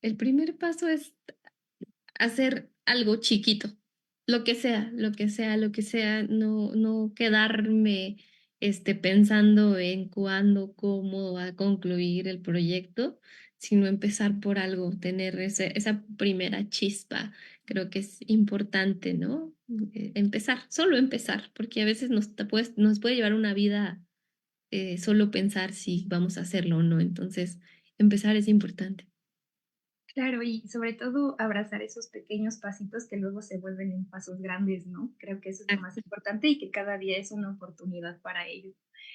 [SPEAKER 2] el primer paso es hacer algo chiquito, lo que sea, lo que sea, lo que sea, no quedarme pensando en cuándo, cómo va a concluir el proyecto, sino empezar por algo, tener esa primera chispa. Creo que es importante, ¿no? Empezar, solo empezar, porque a veces nos puede llevar una vida solo pensar si vamos a hacerlo o no. Entonces, empezar es importante.
[SPEAKER 3] Claro, y sobre todo abrazar esos pequeños pasitos que luego se vuelven en pasos grandes, ¿no? Creo que eso es lo más importante y que cada día es una oportunidad para ello.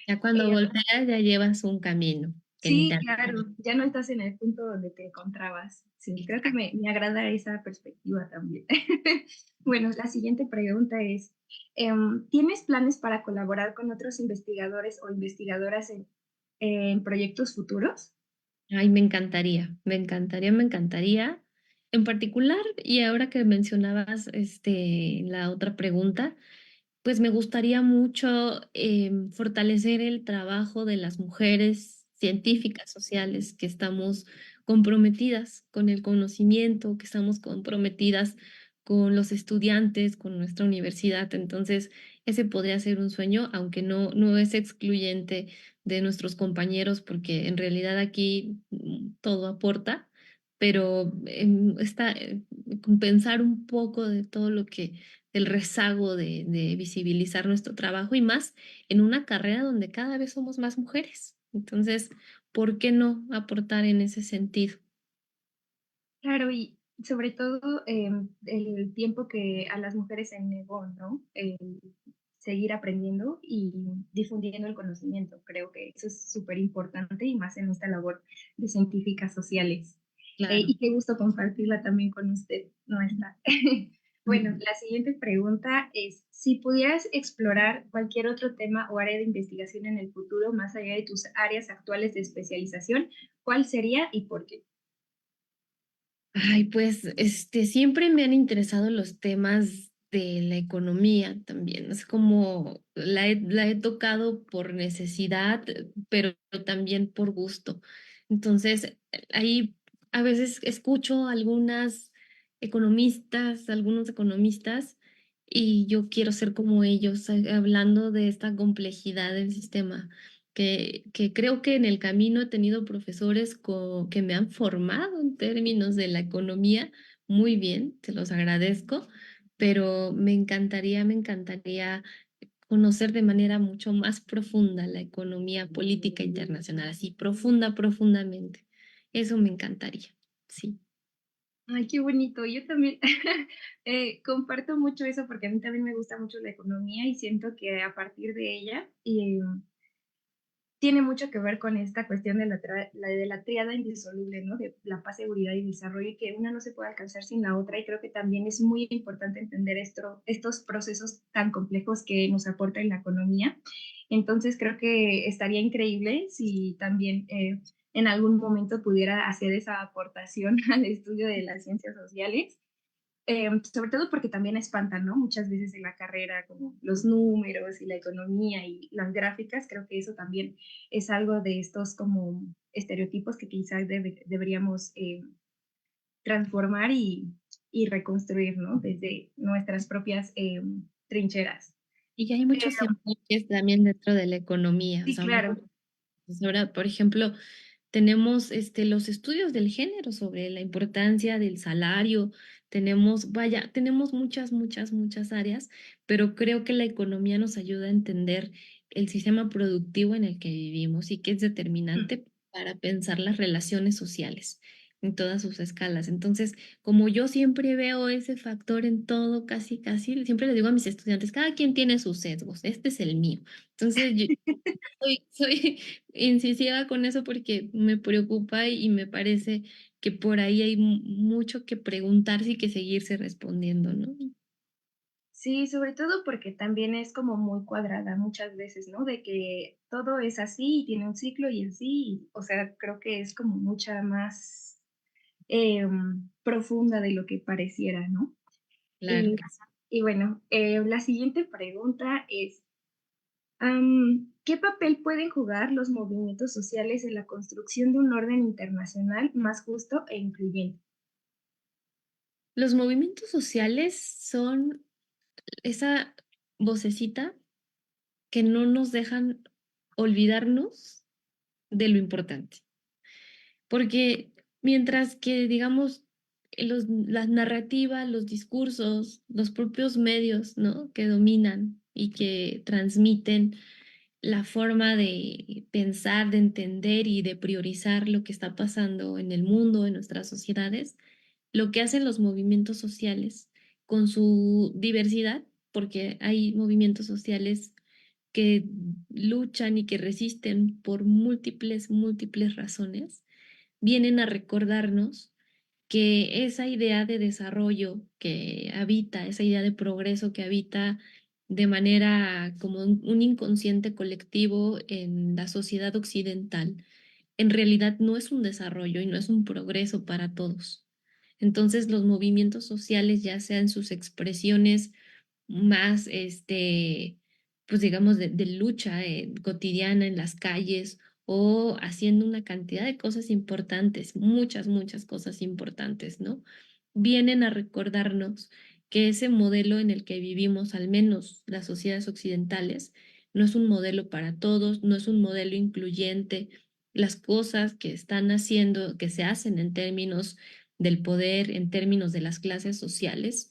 [SPEAKER 2] Ya cuando volteas ya llevas un camino que ni
[SPEAKER 3] Sí,
[SPEAKER 2] te
[SPEAKER 3] claro, ya no estás en el punto donde te encontrabas. Sí, creo que
[SPEAKER 2] Exacto.
[SPEAKER 3] me agrada esa perspectiva también. Bueno, la siguiente pregunta es, ¿tienes planes para colaborar con otros investigadores o investigadoras en proyectos futuros?
[SPEAKER 2] Ay, me encantaría, me encantaría, me encantaría. En particular, y ahora que mencionabas la otra pregunta, pues me gustaría mucho fortalecer el trabajo de las mujeres científicas sociales que estamos comprometidas con el conocimiento, que estamos comprometidas con los estudiantes, con nuestra universidad. Entonces, ese podría ser un sueño, aunque no es excluyente de nuestros compañeros, porque en realidad aquí todo aporta, pero compensar un poco de todo lo que el rezago de visibilizar nuestro trabajo y más en una carrera donde cada vez somos más mujeres. Entonces, ¿por qué no aportar en ese sentido?
[SPEAKER 3] Claro, y sobre todo el tiempo que a las mujeres se negó, ¿no? Seguir aprendiendo y difundiendo el conocimiento. Creo que eso es súper importante y más en esta labor de científicas sociales.
[SPEAKER 2] Claro.
[SPEAKER 3] Y qué gusto compartirla también con usted, nuestra. Bueno, la siguiente pregunta es, si pudieras explorar cualquier otro tema o área de investigación en el futuro más allá de tus áreas actuales de especialización, ¿cuál sería y por qué?
[SPEAKER 2] Ay, pues, siempre me han interesado los temas de la economía también. Es como la he tocado por necesidad, pero también por gusto. Entonces, ahí a veces escucho algunos economistas, y yo quiero ser como ellos, hablando de esta complejidad del sistema que creo que en el camino he tenido profesores que me han formado en términos de la economía muy bien, te los agradezco, pero me encantaría conocer de manera mucho más profunda la economía política internacional, así profundamente. Eso me encantaría, sí.
[SPEAKER 3] Ay, qué bonito. Yo también comparto mucho eso porque a mí también me gusta mucho la economía y siento que a partir de ella tiene mucho que ver con esta cuestión de de la tríada indisoluble, ¿no? De la paz, seguridad y desarrollo y que una no se puede alcanzar sin la otra y creo que también es muy importante entender estos procesos tan complejos que nos aporta en la economía. Entonces creo que estaría increíble si también en algún momento pudiera hacer esa aportación al estudio de las ciencias sociales, sobre todo porque también espantan, ¿no? Muchas veces en la carrera, como los números y la economía y las gráficas, creo que eso también es algo de estos como estereotipos que quizás deberíamos transformar y reconstruir, ¿no? Desde nuestras propias trincheras.
[SPEAKER 2] Y hay muchos enfoques también dentro de la economía, o
[SPEAKER 3] Sí,
[SPEAKER 2] sea,
[SPEAKER 3] claro.
[SPEAKER 2] pues ahora, por ejemplo, tenemos los estudios del género sobre la importancia del salario, tenemos muchas áreas, pero creo que la economía nos ayuda a entender el sistema productivo en el que vivimos y que es
[SPEAKER 3] Mm.
[SPEAKER 2] determinante para pensar las relaciones sociales en todas sus escalas. Entonces, como yo siempre veo ese factor en todo, casi, siempre le digo a mis estudiantes, cada quien tiene sus sesgos, este es el mío. Entonces, soy incisiva con eso porque me preocupa y me parece que por ahí hay mucho que preguntarse y que seguirse respondiendo, ¿no?
[SPEAKER 3] Sí, sobre todo porque también es como muy cuadrada muchas veces, ¿no? De que todo es así y tiene un ciclo y así, o sea, creo que es como mucha más profunda de lo que pareciera, ¿no?
[SPEAKER 2] Claro
[SPEAKER 3] Y,
[SPEAKER 2] que sí.
[SPEAKER 3] y bueno, la siguiente pregunta es, ¿qué papel pueden jugar los movimientos sociales en la construcción de un orden internacional más justo e incluyente?
[SPEAKER 2] Los movimientos sociales son esa vocecita que no nos dejan olvidarnos de lo importante. Porque mientras que, digamos, las narrativas, los discursos, los propios medios, ¿no? Que dominan y que transmiten la forma de pensar, de entender y de priorizar lo que está pasando en el mundo, en nuestras sociedades, lo que hacen los movimientos sociales con su diversidad, porque hay movimientos sociales que luchan y que resisten por múltiples razones, vienen a recordarnos que esa idea de desarrollo que habita, esa idea de progreso que habita de manera como un inconsciente colectivo en la sociedad occidental, en realidad no es un desarrollo y no es un progreso para todos. Entonces, los movimientos sociales, ya sean sus expresiones más, pues digamos, de lucha cotidiana en las calles o haciendo una cantidad de cosas importantes, muchas cosas importantes, ¿no? Vienen a recordarnos que ese modelo en el que vivimos, al menos las sociedades occidentales, no es un modelo para todos, no es un modelo incluyente. Las cosas que están haciendo, que se hacen en términos del poder, en términos de las clases sociales,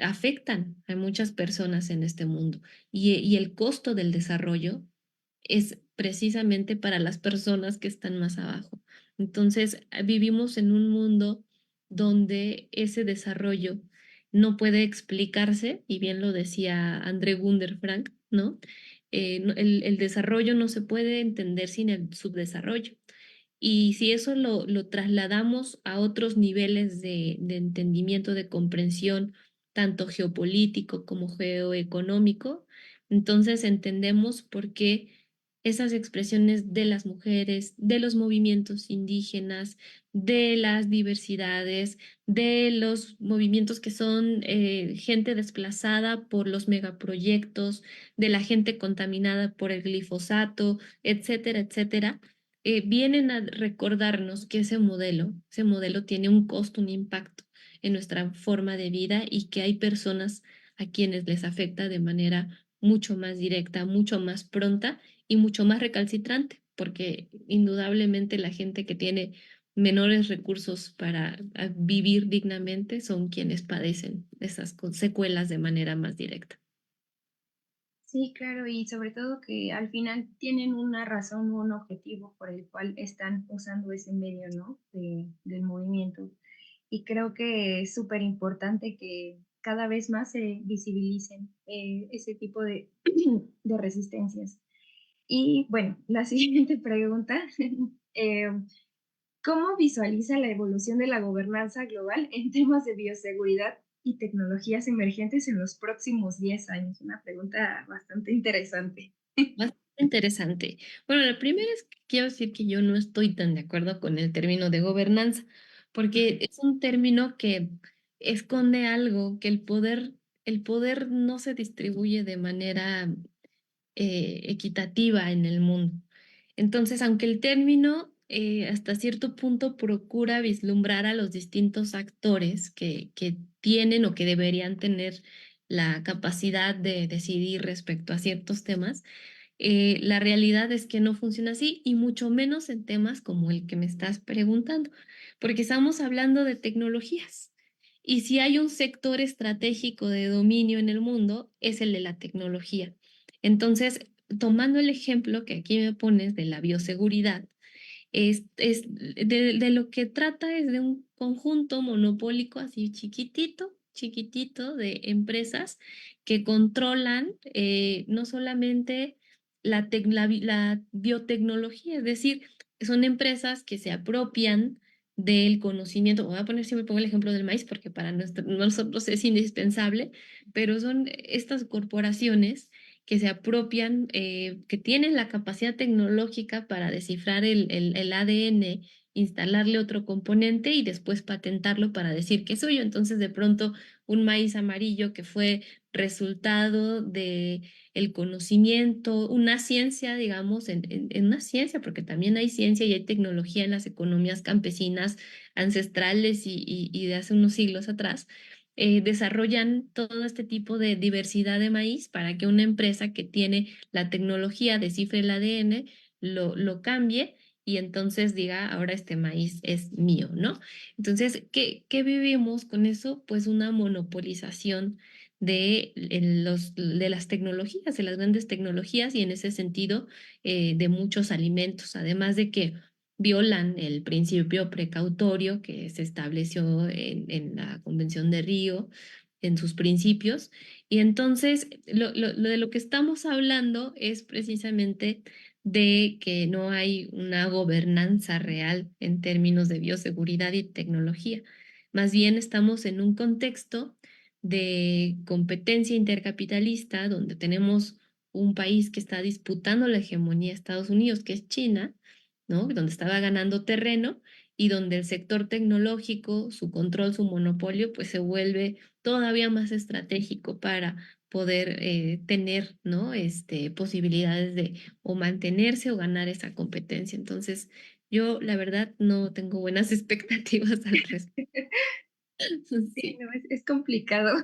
[SPEAKER 2] afectan a muchas personas en este mundo. Y el costo del desarrollo es precisamente para las personas que están más abajo. Entonces, vivimos en un mundo donde ese desarrollo no puede explicarse, y bien lo decía André Gunder Frank, ¿no? El desarrollo no se puede entender sin el subdesarrollo. Y si eso lo trasladamos a otros niveles de entendimiento, de comprensión, tanto geopolítico como geoeconómico, entonces entendemos por qué esas expresiones de las mujeres, de los movimientos indígenas, de las diversidades, de los movimientos que son gente desplazada por los megaproyectos, de la gente contaminada por el glifosato, etcétera, etcétera, vienen a recordarnos que ese modelo tiene un costo, un impacto en nuestra forma de vida y que hay personas a quienes les afecta de manera mucho más directa, mucho más pronta y mucho más recalcitrante, porque indudablemente la gente que tiene menores recursos para vivir dignamente son quienes padecen esas secuelas de manera más directa.
[SPEAKER 3] Sí, claro, y sobre todo que al final tienen una razón, un objetivo por el cual están usando ese medio, ¿no? Del movimiento. Y creo que es súper importante que cada vez más se visibilicen ese tipo de resistencias. Y bueno, la siguiente pregunta, eh, ¿cómo visualiza la evolución de la gobernanza global en temas de bioseguridad y tecnologías emergentes en los próximos 10 años? Una pregunta bastante interesante.
[SPEAKER 2] Bastante interesante. Bueno, la primera es que quiero decir que yo no estoy tan de acuerdo con el término de gobernanza, porque es un término que esconde algo, que el poder no se distribuye de manera equitativa en el mundo. Entonces, aunque el término hasta cierto punto procura vislumbrar a los distintos actores que tienen o que deberían tener la capacidad de decidir respecto a ciertos temas, la realidad es que no funciona así y mucho menos en temas como el que me estás preguntando, porque estamos hablando de tecnologías. Y si hay un sector estratégico de dominio en el mundo, es el de la tecnología. Entonces, tomando el ejemplo que aquí me pones de la bioseguridad, de lo que trata es de un conjunto monopólico así chiquitito de empresas que controlan no solamente la biotecnología, es decir, son empresas que se apropian del conocimiento. Voy a poner, siempre pongo el ejemplo del maíz porque para nosotros es indispensable, pero son estas corporaciones que se apropian, que tienen la capacidad tecnológica para descifrar el ADN, instalarle otro componente y después patentarlo para decir que es suyo. Entonces, de pronto, un maíz amarillo que fue resultado de el conocimiento, una ciencia, digamos, en una ciencia, porque también hay ciencia y hay tecnología en las economías campesinas ancestrales y de hace unos siglos atrás, desarrollan todo este tipo de diversidad de maíz para que una empresa que tiene la tecnología descifre el ADN, lo cambie y entonces diga, ahora este maíz es mío, ¿no? Entonces, ¿qué vivimos con eso? Pues una monopolización de las tecnologías, de las grandes tecnologías y en ese sentido de muchos alimentos, además de que violan el principio precautorio que se estableció en la Convención de Río, en sus principios. Y entonces, lo de lo que estamos hablando es precisamente de que no hay una gobernanza real en términos de bioseguridad y tecnología. Más bien estamos en un contexto de competencia intercapitalista donde tenemos un país que está disputando la hegemonía de Estados Unidos, que es China, ¿no? Donde estaba ganando terreno y donde el sector tecnológico, su control, su monopolio, pues se vuelve todavía más estratégico para poder tener, ¿no? Posibilidades de o mantenerse o ganar esa competencia. Entonces, yo la verdad no tengo buenas expectativas al respecto.
[SPEAKER 3] Sí,
[SPEAKER 2] Sí.
[SPEAKER 3] no, es complicado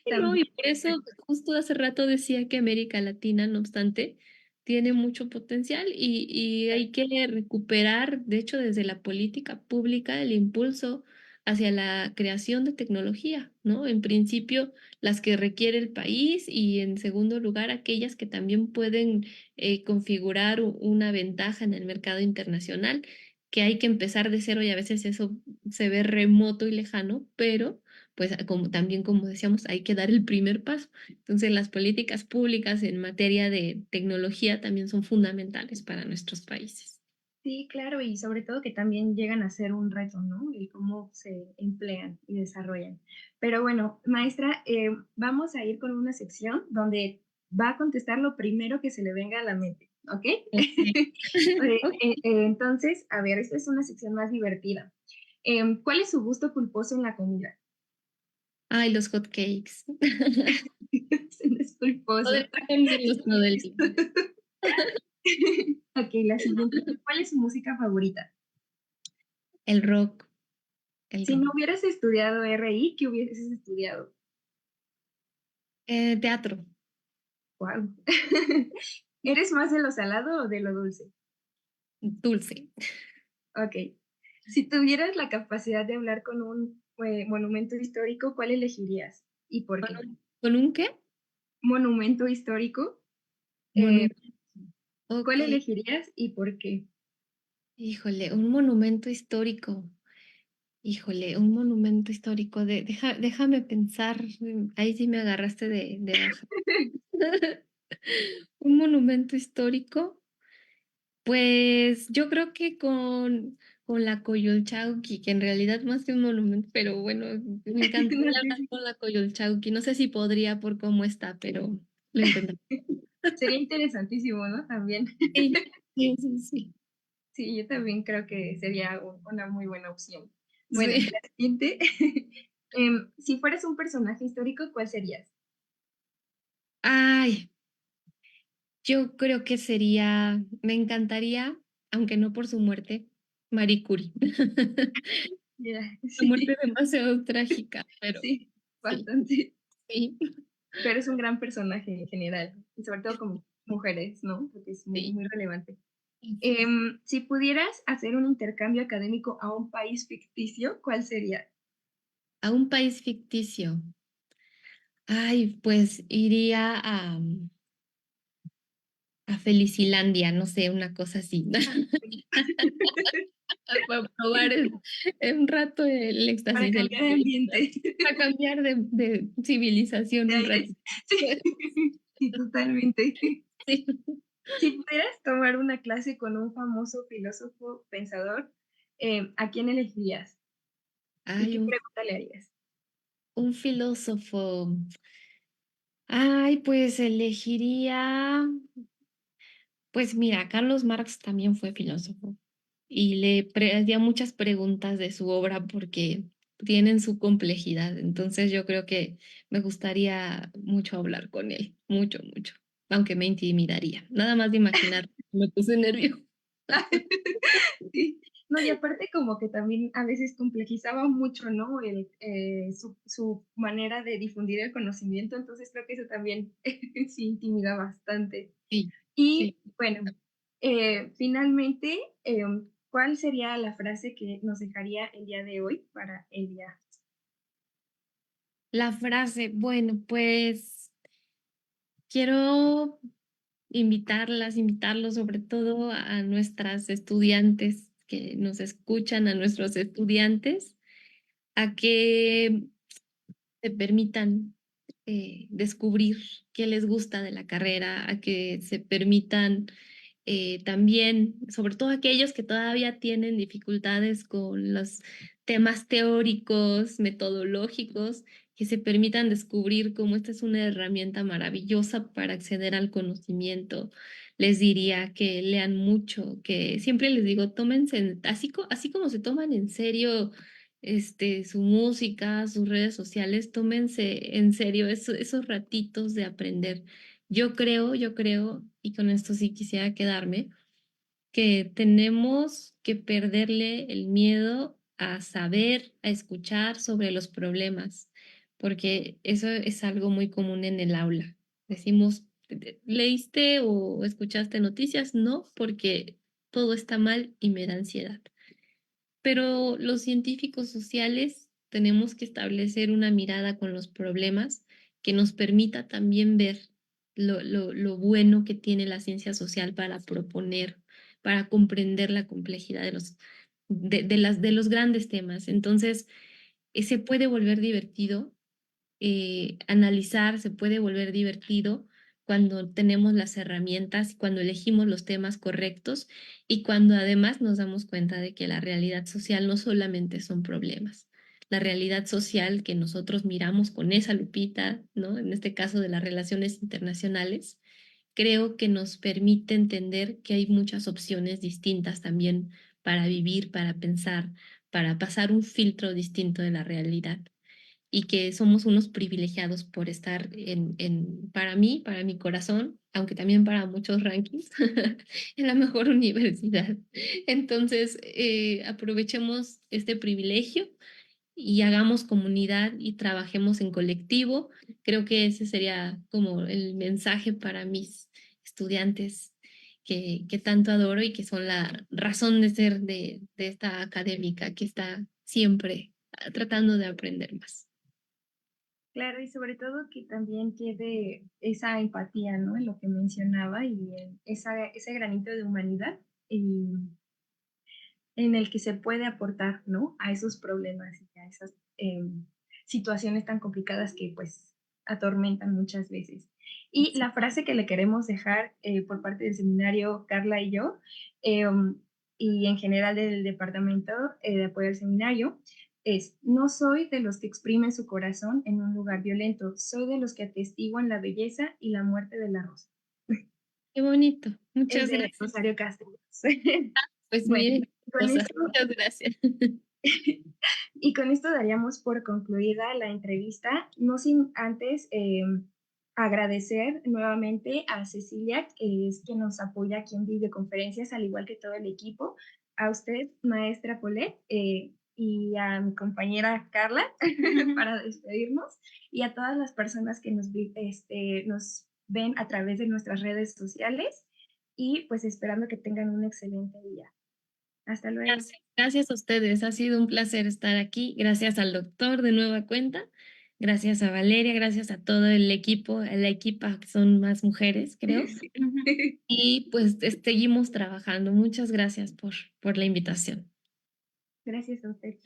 [SPEAKER 2] Sí, no,
[SPEAKER 3] también.
[SPEAKER 2] y por eso justo hace rato decía que América Latina, no obstante, tiene mucho potencial y hay que recuperar, de hecho, desde la política pública, el impulso hacia la creación de tecnología, ¿no? En principio, las que requiere el país y en segundo lugar, aquellas que también pueden configurar una ventaja en el mercado internacional, que hay que empezar de cero y a veces eso se ve remoto y lejano, pero pues como, también como decíamos, hay que dar el primer paso. Entonces, las políticas públicas en materia de tecnología también son fundamentales para nuestros países.
[SPEAKER 3] Sí, claro, y sobre todo que también llegan a ser un reto, ¿no? El cómo se emplean y desarrollan. Pero bueno, maestra, vamos a ir con una sección donde va a contestar lo primero que se le venga a la mente, ¿ok?
[SPEAKER 2] Ok.
[SPEAKER 3] Entonces, a ver, esta es una sección más divertida. ¿Cuál es su gusto culposo en la comida?
[SPEAKER 2] Ay, los hot cakes.
[SPEAKER 3] Es culposo.
[SPEAKER 2] Podría comerlos todo el día.
[SPEAKER 3] Ok, la siguiente. ¿Cuál es su música favorita?
[SPEAKER 2] El rock, el
[SPEAKER 3] Si
[SPEAKER 2] rock.
[SPEAKER 3] no hubieras estudiado RI, ¿qué hubieses estudiado?
[SPEAKER 2] Teatro,
[SPEAKER 3] Wow. ¿Eres más de lo salado o de lo dulce?
[SPEAKER 2] dulce.
[SPEAKER 3] Ok. Si tuvieras la capacidad de hablar con un monumento histórico, ¿cuál elegirías? ¿Y por qué?
[SPEAKER 2] ¿Con un qué?
[SPEAKER 3] Monumento histórico, eh,
[SPEAKER 2] Monumento. Ok.
[SPEAKER 3] ¿cuál elegirías y por qué?
[SPEAKER 2] Híjole, un monumento histórico. Híjole, un monumento histórico. Déjame pensar. Ahí sí me agarraste de baja. Un monumento histórico, pues yo creo que con la Coyolxauhqui, que en realidad más que un monumento, pero bueno, me encantaría
[SPEAKER 3] No sé
[SPEAKER 2] hablar
[SPEAKER 3] si
[SPEAKER 2] con la Coyolxauhqui. No sé si podría por cómo está, pero lo intentaré.
[SPEAKER 3] sería interesantísimo, ¿no? También.
[SPEAKER 2] Sí, sí, sí, sí.
[SPEAKER 3] Sí, yo también creo que sería una muy buena opción. Bueno,
[SPEAKER 2] Sí.
[SPEAKER 3] la siguiente. Si fueras un personaje histórico, ¿cuál serías?
[SPEAKER 2] Ay, yo creo que sería, me encantaría, aunque no por su muerte, Marie Curie.
[SPEAKER 3] Ya,
[SPEAKER 2] Una muerte
[SPEAKER 3] sí,
[SPEAKER 2] demasiado trágica, pero
[SPEAKER 3] sí,
[SPEAKER 2] sí,
[SPEAKER 3] bastante.
[SPEAKER 2] sí,
[SPEAKER 3] Pero es un gran personaje en general, y sobre todo como mujeres, ¿no? Porque es muy,
[SPEAKER 2] sí.
[SPEAKER 3] muy relevante.
[SPEAKER 2] Sí.
[SPEAKER 3] Si pudieras hacer un intercambio académico a un país ficticio, ¿cuál sería?
[SPEAKER 2] A un país ficticio. Ay, pues iría a Felicilandia, no sé, una cosa así. Para probar un rato el
[SPEAKER 3] Para
[SPEAKER 2] éxtasis de la
[SPEAKER 3] cambiar de
[SPEAKER 2] felicidad.
[SPEAKER 3] ambiente,
[SPEAKER 2] Para cambiar de civilización
[SPEAKER 3] de
[SPEAKER 2] un
[SPEAKER 3] aires.
[SPEAKER 2] ratito.
[SPEAKER 3] Sí, sí, totalmente.
[SPEAKER 2] Sí.
[SPEAKER 3] Si pudieras tomar una clase con un famoso filósofo pensador, ¿a quién elegirías? ¿Y
[SPEAKER 2] Ay,
[SPEAKER 3] qué pregunta le harías?
[SPEAKER 2] un filósofo. Ay, pues elegiría, pues mira, Carlos Marx también fue filósofo y hacía muchas preguntas de su obra porque tienen su complejidad. Entonces yo creo que me gustaría mucho hablar con él, mucho, mucho, aunque me intimidaría. Nada más de imaginar, me puse nervioso.
[SPEAKER 3] Sí. No, y aparte como que también a veces complejizaba mucho, ¿no? Su manera de difundir el conocimiento, entonces creo que eso también sí intimida bastante.
[SPEAKER 2] Sí, sí.
[SPEAKER 3] Y bueno, finalmente, ¿cuál sería la frase que nos dejaría el día de hoy para el día?
[SPEAKER 2] La frase, bueno, pues quiero invitarlos sobre todo a nuestras estudiantes que nos escuchan, a nuestros estudiantes, a que se permitan descubrir qué les gusta de la carrera, a que se permitan también, sobre todo aquellos que todavía tienen dificultades con los temas teóricos, metodológicos, que se permitan descubrir cómo esta es una herramienta maravillosa para acceder al conocimiento. Les diría que lean mucho, que siempre les digo, tómense, así como se toman en serio su música, sus redes sociales, tómense en serio esos ratitos de aprender. Yo creo, y con esto sí quisiera quedarme, que tenemos que perderle el miedo a saber, a escuchar sobre los problemas, porque eso es algo muy común en el aula. Decimos, ¿leíste o escuchaste noticias? No, porque todo está mal y me da ansiedad. Pero los científicos sociales tenemos que establecer una mirada con los problemas que nos permita también ver lo bueno que tiene la ciencia social para proponer, para comprender la complejidad de los grandes temas. Entonces, se puede volver divertido analizar, se puede volver divertido cuando tenemos las herramientas, cuando elegimos los temas correctos y cuando además nos damos cuenta de que la realidad social no solamente son problemas. La realidad social que nosotros miramos con esa lupita, ¿no? En este caso de las relaciones internacionales, creo que nos permite entender que hay muchas opciones distintas también para vivir, para pensar, para pasar un filtro distinto de la realidad y que somos unos privilegiados por estar para mí, para mi corazón, aunque también para muchos rankings, en la mejor universidad. Entonces, aprovechemos este privilegio y hagamos comunidad y trabajemos en colectivo. Creo que ese sería como el mensaje para mis estudiantes que tanto adoro y que son la razón de ser de esta académica que está siempre tratando de aprender más.
[SPEAKER 3] Claro, y sobre todo que también quede esa empatía, ¿no? En lo que mencionaba y ese granito de humanidad y en el que se puede aportar, ¿no? A esos problemas y a esas situaciones tan complicadas que pues atormentan muchas veces. Y la frase que le queremos dejar por parte del seminario, Carla y yo, eh, y en general del departamento de apoyo al seminario, es, no soy de los que exprimen su corazón en un lugar violento, soy de los que atestiguan la belleza y la muerte de la rosa.
[SPEAKER 2] Qué bonito.
[SPEAKER 3] Es
[SPEAKER 2] Muchas
[SPEAKER 3] de
[SPEAKER 2] gracias.
[SPEAKER 3] Rosario Castellanos.
[SPEAKER 2] Pues
[SPEAKER 3] Bueno,
[SPEAKER 2] miren,
[SPEAKER 3] con
[SPEAKER 2] cosas.
[SPEAKER 3] esto
[SPEAKER 2] Muchas gracias.
[SPEAKER 3] y con esto daríamos por concluida la entrevista, no sin antes agradecer nuevamente a Cecilia, que es quien nos apoya aquí en videoconferencias, al igual que todo el equipo, a usted, maestra Polet, y a mi compañera Carla para despedirnos, y a todas las personas que nos ven a través de nuestras redes sociales, y pues esperando que tengan un excelente día. Hasta luego.
[SPEAKER 2] Gracias. Gracias a ustedes. Ha sido un placer estar aquí. Gracias al doctor de nueva cuenta. Gracias a Valeria. Gracias a todo el equipo, a la equipa que son más mujeres, creo. Y pues seguimos trabajando. Muchas gracias por la invitación.
[SPEAKER 3] Gracias a usted.